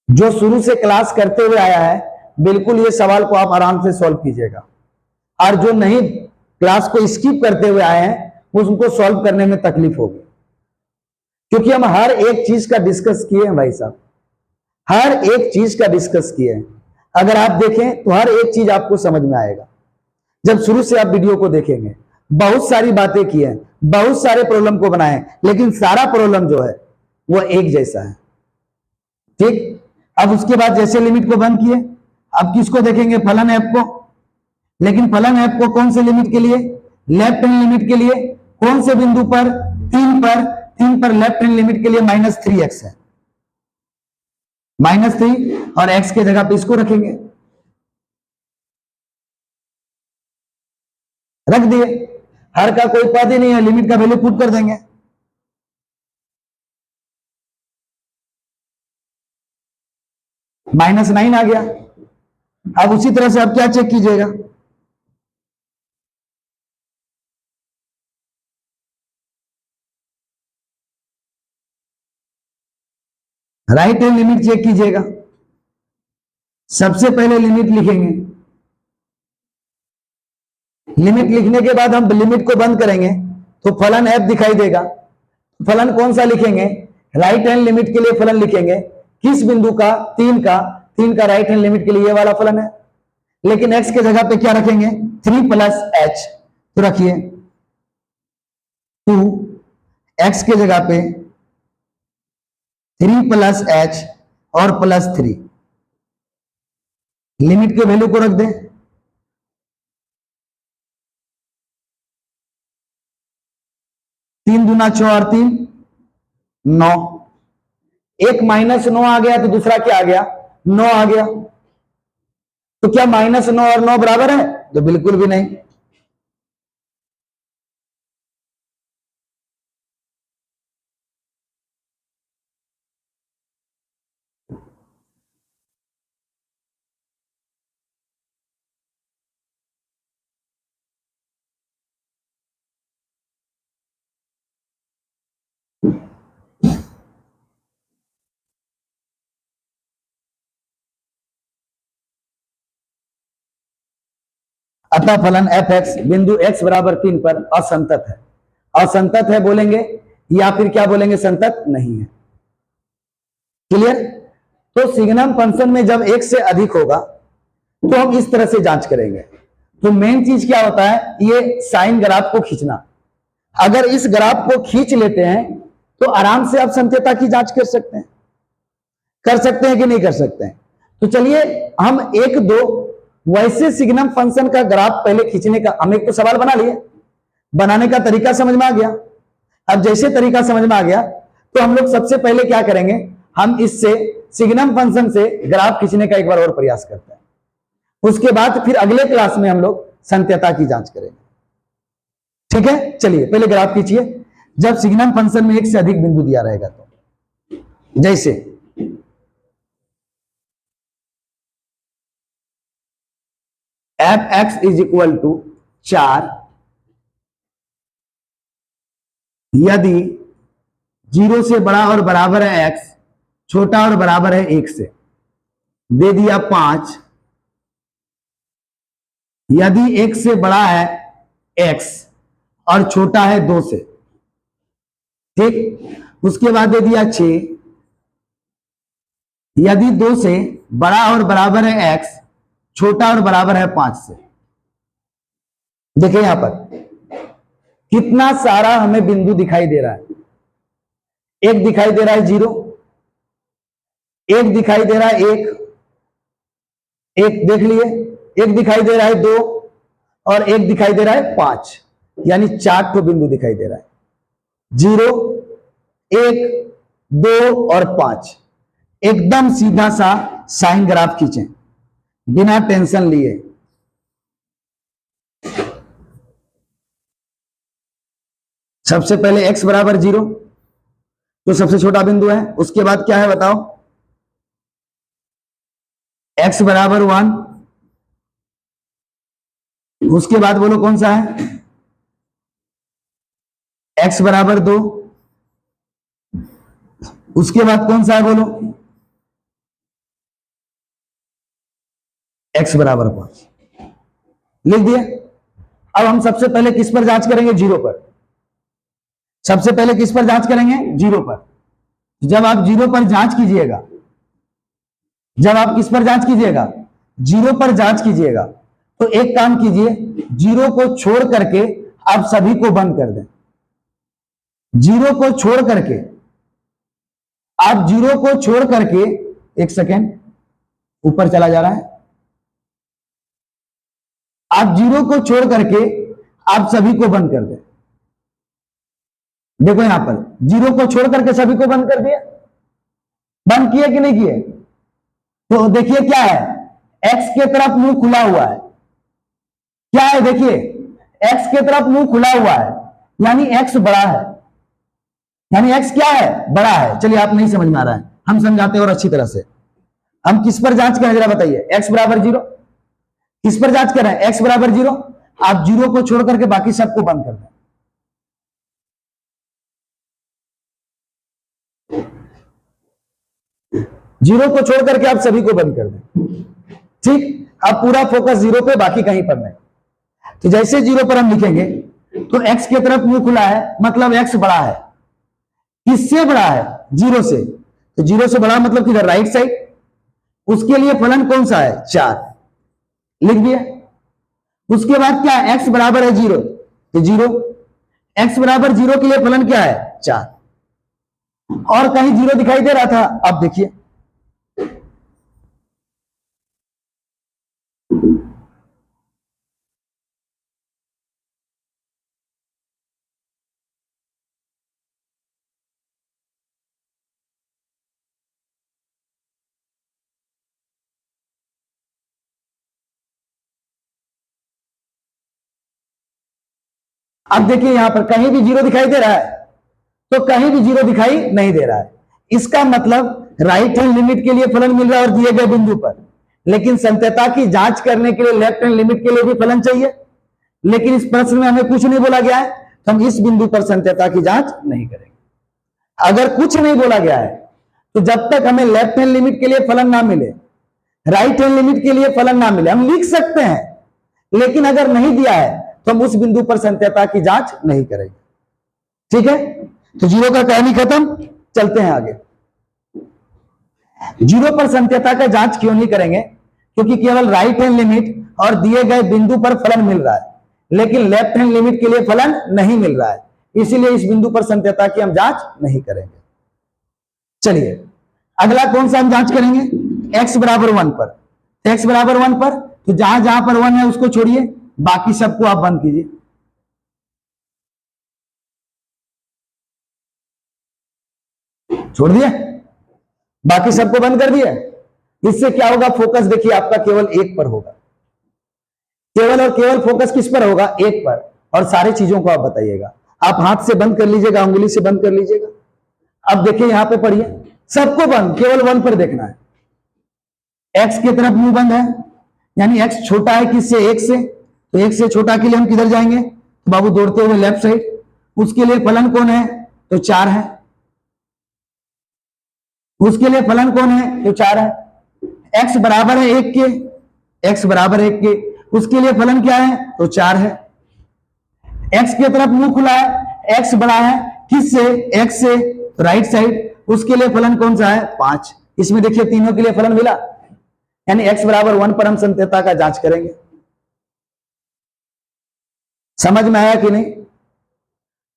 [SPEAKER 1] जो शुरू से क्लास करते हुए आया है बिल्कुल ये सवाल को आप आराम से सॉल्व कीजिएगा, और जो नहीं क्लास को स्किप करते हुए आए हैं उनको सॉल्व करने में तकलीफ होगी, क्योंकि हम हर एक चीज का डिस्कस किए हैं भाई साहब, हर एक चीज का डिस्कस किए हैं। अगर आप देखें तो हर एक चीज आपको समझ में आएगा। जब शुरू से आप वीडियो को देखेंगे, बहुत सारी बातें की हैं, बहुत सारे प्रॉब्लम को बनाए, लेकिन सारा प्रॉब्लम जो है वो एक जैसा है। ठीक। अब उसके बाद जैसे लिमिट को बंद किए, अब किसको देखेंगे? फलन एफ को। लेकिन फलन एफ को कौन से लिमिट के लिए? लेफ्ट हैंड लिमिट के लिए। कौन से बिंदु पर? 3 पर। 3 पर लेफ्ट हैंड लिमिट के लिए -3x है। -3 और x के जगह पे इसको रखेंगे, रख दिए। हर का कोई पद ही नहीं है, लिमिट का वैल्यू पुट कर देंगे। -9 आ गया। अब उसी तरह से आप क्या चेक कीजिएगा, राइट हैंड लिमिट चेक कीजिएगा। सबसे पहले लिमिट लिखेंगे, लिमिट लिखने के बाद हम लिमिट को बंद करेंगे तो फलन f दिखाई देगा। फलन कौन सा लिखेंगे, राइट हैंड लिमिट के लिए फलन लिखेंगे, किस बिंदु का, 3 का राइट हैंड लिमिट के लिए ये वाला फलन है। लेकिन x के जगह पे क्या रखेंगे, 3 + h, तो रखिए 2, x के जगह पे 3 + h और +3, लिमिट के वैल्यू को रख दें। 3 दूना 6 और 3 9, एक -9 आ गया तो दूसरा क्या आ गया, 9 आ गया। तो क्या -9 और 9 बराबर है, तो बिल्कुल भी नहीं। अतः फलन f(x) बिंदु x बराबर 3 पर असंतत है। असंतत है बोलेंगे या फिर क्या बोलेंगे, संतत नहीं है। क्लियर। तो सिग्नम फंक्शन में जब एक से अधिक होगा तो हम इस तरह से जांच करेंगे। तो मेन चीज क्या होता है, ये साइन ग्राफ को खींचना। अगर इस ग्राफ को खींच लेते हैं तो आराम से आप संत्यता की जांच कर सकते हैं। कर सकते हैं कि नहीं कर सकते हैं। तो चलिए हम एक दो वैसे सिग्नम फंक्शन का ग्राफ पहले खींचने का, हम एक तो सवाल बना लिए, बनाने का तरीका समझ में आ गया। अब जैसे तरीका समझ में आ गया तो हम लोग सबसे पहले क्या करेंगे, हम इससे सिग्नम फंक्शन से ग्राफ खींचने का एक बार और प्रयास करते हैं। उसके बाद फिर अगले क्लास में हम लोग संत्यता की जांच करेंगे। ठीक है, चलिए पहले ग्राफ खींचिए जब सिग्नम फंक्शन में एक से अधिक बिंदु दिया रहेगा तो। जैसे f(x) = 4 यदि 0 से बड़ा और बराबर है x, छोटा और बराबर है 1 से, दे दिया 5 यदि 1 से बड़ा है x और छोटा है 2 से। ठीक, उसके बाद दे दिया 6 यदि 2 से बड़ा और बराबर है x, छोटा और बराबर है 5 से। देखिए यहां पर कितना सारा हमें बिंदु दिखाई दे रहा है। एक दिखाई दे रहा है 0, एक दिखाई दे रहा है 1, एक देख लिए, एक दिखाई दे रहा है 2 और एक दिखाई दे रहा है 5, यानी 4 ठो बिंदु दिखाई दे रहा है। 0, 1, 2 और 5। एकदम सीधा सा साइन ग्राफ खींचें बिना टेंशन लिए। सबसे पहले x बराबर 0 तो सबसे छोटा बिंदु है। उसके बाद क्या है बताओ, x बराबर 1, उसके बाद बोलो कौन सा है, x बराबर 2, उसके बाद कौन सा है बोलो, x बराबर 5। लिख दिए। अब हम सबसे पहले किस पर जांच करेंगे, 0 पर। सबसे पहले किस पर जांच करेंगे, 0 पर। जब आप 0 पर जांच कीजिएगा, जब आप किस पर जांच कीजिएगा, 0 पर जांच कीजिएगा, तो एक काम कीजिए, 0 को छोड़ करके आप सभी को बंद कर दें। 0 को छोड़ करके आप 0 को छोड़ करके, एक सेकेंड ऊपर चला जा रहा है, आप 0 को छोड़ करके आप सभी को बंद कर दें। देखो यहां पर 0 को छोड़ करके सभी को बंद कर दिया, बंद किए कि नहीं किए, तो देखिए क्या है, एक्स के तरफ मुंह खुला हुआ है, क्या है देखिए, एक्स के तरफ मुंह खुला हुआ है, यानी एक्स बड़ा है, यानी एक्स क्या है, बड़ा है। चलिए आप नहीं समझ में आ रहा है, हम समझाते हैं और अच्छी तरह से। हम किस पर जांच करें जरा बताइए, एक्स बराबर 0, किस पर जांच करें, एक्स बराबर 0। आप 0 को छोड़ करके बाकी सबको बंद कर दें। जीरो को छोड़ करके आप सभी को बंद कर दें, ठीक। अब पूरा फोकस 0 पे, बाकी कहीं पर नहीं। तो जैसे 0 पर हम लिखेंगे तो x की तरफ मुंह खुला है, मतलब x बड़ा है। किससे बड़ा है, 0 से। तो 0 से बड़ा मतलब किधर, राइट साइड। उसके लिए फलन कौन सा है, 4, लिख दिया। उसके बाद क्या है, x बराबर है 0, तो 0, x बराबर 0 के लिए फलन क्या है, 4। और कहीं 0 दिखाई दे रहा था, अब देखिए अब देखिए यहां पर कहीं भी 0 दिखाई दे रहा है, तो कहीं भी 0 दिखाई नहीं दे रहा है। इसका मतलब राइट हैंड लिमिट के लिए फलन मिल रहा है और दिए गए बिंदु पर, लेकिन संत्यता की जांच करने के लिए लेफ्ट हैंड लिमिट के लिए भी फलन चाहिए। लेकिन इस प्रश्न में हमें कुछ नहीं बोला गया है, तो हम इस बिंदु पर संत्यता की जांच नहीं करेंगे। अगर कुछ नहीं बोला गया है तो जब तक हमें लेफ्ट हैंड लिमिट के लिए फलन ना मिले, राइट हैंड लिमिट के लिए फलन ना मिले, हम लिख सकते हैं, लेकिन अगर नहीं दिया है तो हम उस बिंदु पर संत्यता की जांच नहीं करेंगे, ठीक है। तो 0 का कहानी खत्म, चलते हैं आगे। 0 पर संत्यता का जांच क्यों नहीं करेंगे, क्योंकि केवल राइट हैंड लिमिट और दिए गए बिंदु पर फलन मिल रहा है, लेकिन लेफ्ट हैंड लिमिट के लिए फलन नहीं मिल रहा है, इसीलिए इस बिंदु पर संत्यता की हम जांच नहीं करेंगे। चलिए अगला कौन सा हम जांच करेंगे, x बराबर 1 पर। x बराबर 1 पर, तो जहां जहां पर 1 है उसको छोड़िए, बाकी सबको आप बंद कीजिए। छोड़ दिया, बाकी सबको बंद कर दिया। इससे क्या होगा, फोकस देखिए आपका केवल 1 पर होगा, केवल और केवल फोकस किस पर होगा, 1 पर। और सारी चीजों को आप बताइएगा, आप हाथ से बंद कर लीजिएगा, उंगली से बंद कर लीजिएगा। अब देखिए यहां पे पढ़िए, सबको बंद, केवल 1 पर देखना है। x की तरफ मुंह बंद है, यानी x छोटा है किससे, 1 से। तो 1 से छोटा के लिए हम किधर जाएंगे, तो बाबू दौड़ते हुए लेफ्ट साइड। उसके लिए फलन कौन है, तो 4 है। उसके लिए फलन कौन है, तो 4 है। x बराबर है 1 के, x बराबर 1 के, उसके लिए फलन क्या है, तो 4 है। x की तरफ मुंह खुला है, x बड़ा है किससे, x से, तो राइट साइड। उसके लिए फलन कौन सा है, 5। इसमें देखिए तीनों के लिए फलन मिला, यानी x बराबर 1 पर हम संत्यता का जांच करेंगे। समझ में आया कि नहीं।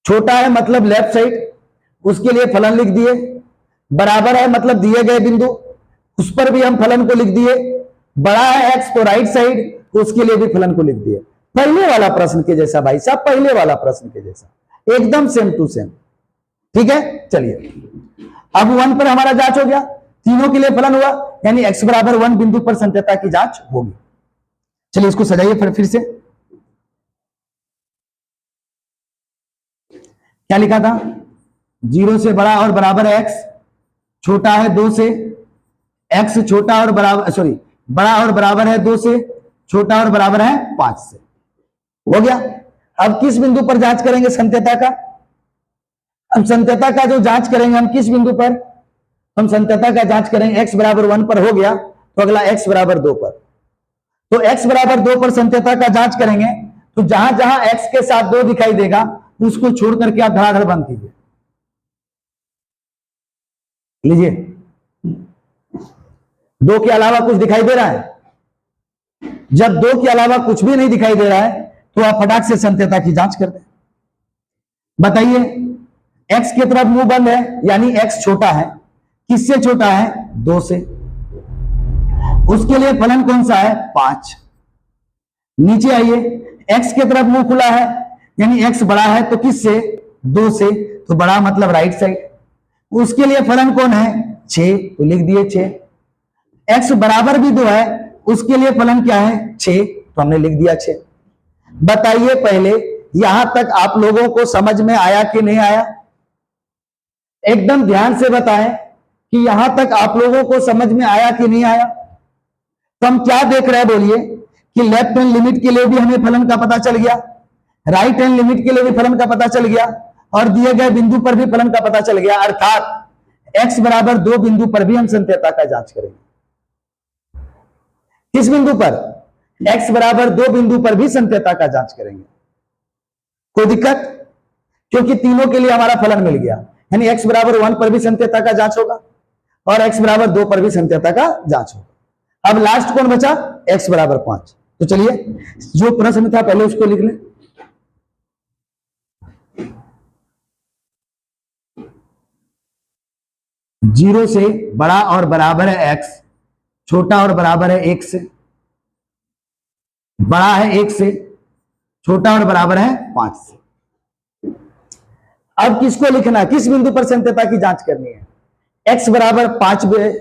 [SPEAKER 1] छोटा है मतलब लेफ्ट साइड, उसके लिए फलन लिख दिए। बराबर है मतलब दिए गए बिंदु, उस पर भी हम फलन को लिख दिए। बड़ा है x तो राइट साइड, तो उसके लिए भी फलन को लिख दिए। पहले वाला प्रश्न के जैसा भाई साहब, पहले वाला प्रश्न के जैसा, एकदम सेम टू सेम, ठीक है। चलिए अब 1 पर हमारा जांच हो गया, तीनों के लिए फलन हुआ, यानी x बराबर 1 बिंदु पर संत्यता की जांच होगी। चलिए इसको सजाइए फिर से। क्या लिखा था, 0 से बड़ा और बराबर है x, छोटा है 2 से, x छोटा और बराबर, सॉरी बड़ा और बराबर है 2 से, छोटा और बराबर है 5 से। हो गया। अब किस बिंदु पर जांच करेंगे संत्यता का, अब संत्यता का जो जांच करेंगे हम किस बिंदु पर, हम संत्यता का जांच करेंगे x बराबर 1 पर हो गया, तो अगला x बराबर 2 पर। तो x बराबर 2 पर संत्यता का जांच करेंगे, तो जहां जहां x के साथ 2 दिखाई देगा उसको छोड़ करके आप धड़ाधड़ बंद कीजिए। लीजिए, 2 के अलावा कुछ दिखाई दे रहा है, जब 2 के अलावा कुछ भी नहीं दिखाई दे रहा है तो आप फटाक से संत्यता की जांच कर दें। बताइए, x की तरफ मुंह बंद है, यानी x छोटा है, किससे छोटा है, 2 से। उसके लिए फलन कौन सा है, 5। नीचे आइए, x की तरफ मुंह खुला है, यानी x बड़ा है, तो किससे, 2 से, तो बड़ा मतलब राइट साइड। उसके लिए फलन कौन है, 6, तो लिख दिए 6। x बराबर भी 2 है, उसके लिए फलन क्या है 6, तो हमने लिख दिया 6। बताइए पहले यहां तक आप लोगों को समझ में आया कि नहीं आया? एकदम ध्यान से बताएं कि यहां तक आप लोगों को समझ में आया कि नहीं आया? तो हम क्या देख रहे हैं बोलिए कि लेफ्ट हैंड लिमिट के लिए भी हमें फलन का पता चल गया, राइट हैंड लिमिट के लिए भी फलन का पता चल गया, और दिए गए बिंदु पर भी फलन का पता चल गया। अर्थात x बराबर 2 बिंदु पर भी हम संत्यता का जांच करेंगे। किस बिंदु पर? x बराबर 2 बिंदु पर भी संत्यता का जांच करेंगे। कोई दिक्कत? क्योंकि तीनों के लिए हमारा फलन मिल गया, यानी x बराबर 1 पर भी संत्यता का जांच होगा और x बराबर 2 पर भी संत्यता का जांच होगा। अब लास्ट कौन बचा? x बराबर 5। तो चलिए जो प्रश्न था पहले उसको लिख लें। जीरो से बड़ा और बराबर है x, छोटा और बराबर है 1 से, बड़ा है 1 से, छोटा और बराबर है 5 से। अब किसको लिखना, किस बिंदु पर संत्यता की जांच करनी है? x बराबर 5 पे,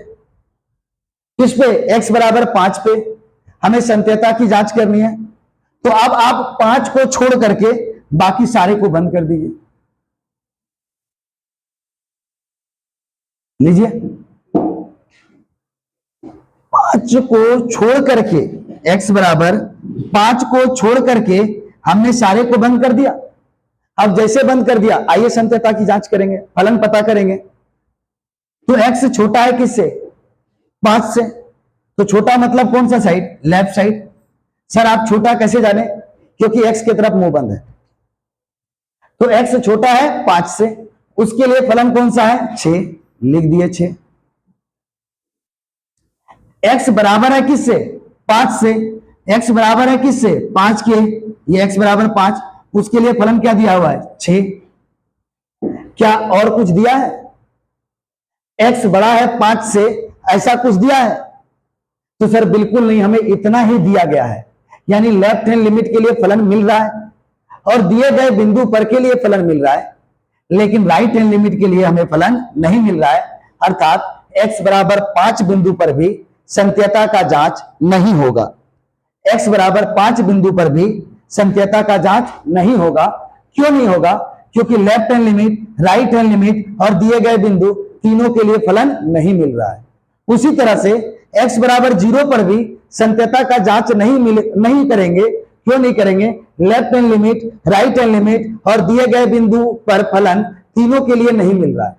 [SPEAKER 1] किस पे? x बराबर 5 पे हमें संत्यता की जांच करनी है। तो अब आप 5 को छोड़ करके बाकी सारे को बंद कर दीजिए। लीजिए 5 को छोड़ करके, x बराबर 5 को छोड़ करके हमने सारे को बंद कर दिया। अब जैसे बंद कर दिया, आइए संत्यता की जांच करेंगे, फलन पता करेंगे। तो x छोटा है किससे? 5 से। तो छोटा मतलब कौन सा साइड? Left side. सर आप छोटा कैसे जाने? क्योंकि x की तरफ मुंह बंद है। तो x छोटा है 5 से, उसके लिए फलन कौन सा है? 6, लिख दिए 6। x बराबर है किससे? 5 से। x बराबर है किससे? 5 के। ये x बराबर 5, उसके लिए फलन क्या दिया हुआ है? 6। क्या और कुछ दिया है? x बड़ा है 5 से, ऐसा कुछ दिया है? तो सर बिल्कुल नहीं, हमें इतना ही दिया गया है, यानी लेफ्ट हैंड लिमिट के लिए फलन मिल रहा है और दिए गए बिंदु पर के लिए फलन मिल रहा है, लेकिन राइट हैंड लिमिट के लिए हमें फलन नहीं मिल रहा है। अर्थात x बराबर 5 बिंदु पर भी संत्यता का जांच नहीं होगा। x बराबर 5 बिंदु पर भी संत्यता का जांच नहीं होगा। क्यों नहीं होगा? क्योंकि left hand limit, right hand limit और दिए गए बिंदु तीनों के लिए फलन नहीं मिल रहा है। उसी तरह से x बराबर 0 पर भी संत्यता का जांच नहीं करेंगे। क्यों नहीं करेंगे? Left hand limit, right hand limit और दिए गए बिंदु पर फलन तीनों के लिए नहीं मिल रहा है।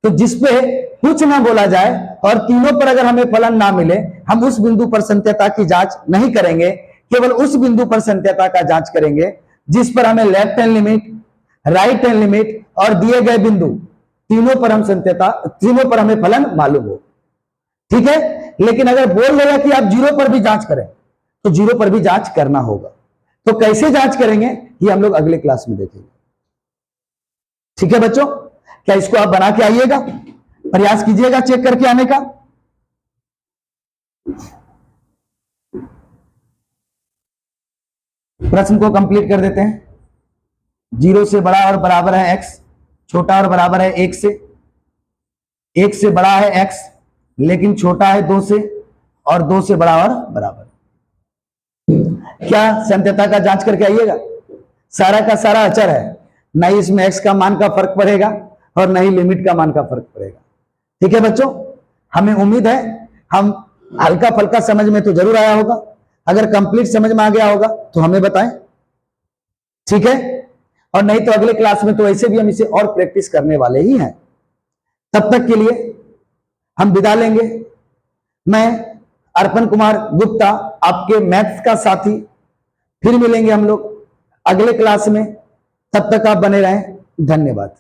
[SPEAKER 1] तो जिसपे कुछ ना बोला जाए और तीनों पर अगर हमें फलन ना मिले, हम उस बिंदु पर संत्यता की जांच नहीं करेंगे, केवल उस बिंदु पर संत्यता का जांच करेंगे जिस पर हमें left hand limit, right hand limit और दिए गए बिंदु तीनों पर हम संत्यता, तीनों पर हमें फलन मालूम हो। ठीक है? लेकिन अगर बोल देगा कि आप 0 पर भी जांच करें, तो 0 पर भी जांच करना होगा। तो कैसे जांच करेंगे ये हम लोग अगले क्लास में देखेंगे। ठीक है बच्चों, क्या इसको आप बना के आइएगा, प्रयास कीजिएगा चेक करके आने का। प्रश्न को कंप्लीट कर देते हैं। 0 से बड़ा और बराबर है x, छोटा और बराबर है 1 से। 1 से बड़ा है x लेकिन छोटा है 2 से, और 2 से बड़ा और बराबर। क्या संत्यता का जांच करके आइएगा। सारा का सारा अचर है, ना ही इसमें x का मान का फर्क पड़ेगा और ना ही लिमिट का मान का फर्क पड़ेगा। ठीक है बच्चों, हमें उम्मीद है हम हल्का फल्का समझ में तो जरूर आया होगा। अगर कंप्लीट समझ में आ गया होगा तो हमें बताएं। ठीक है, और नहीं तो अगले क्लास में तो ऐसे भी हम इसे और प्रैक्टिस करने वाले ही हैं। तब तक के लिए हम विदा लेंगे। मैं अर्पण कुमार गुप्ता, आपके मैथ्स का साथी। फिर मिलेंगे हम लोग अगले क्लास में। तब तक आप बने रहें। धन्यवाद।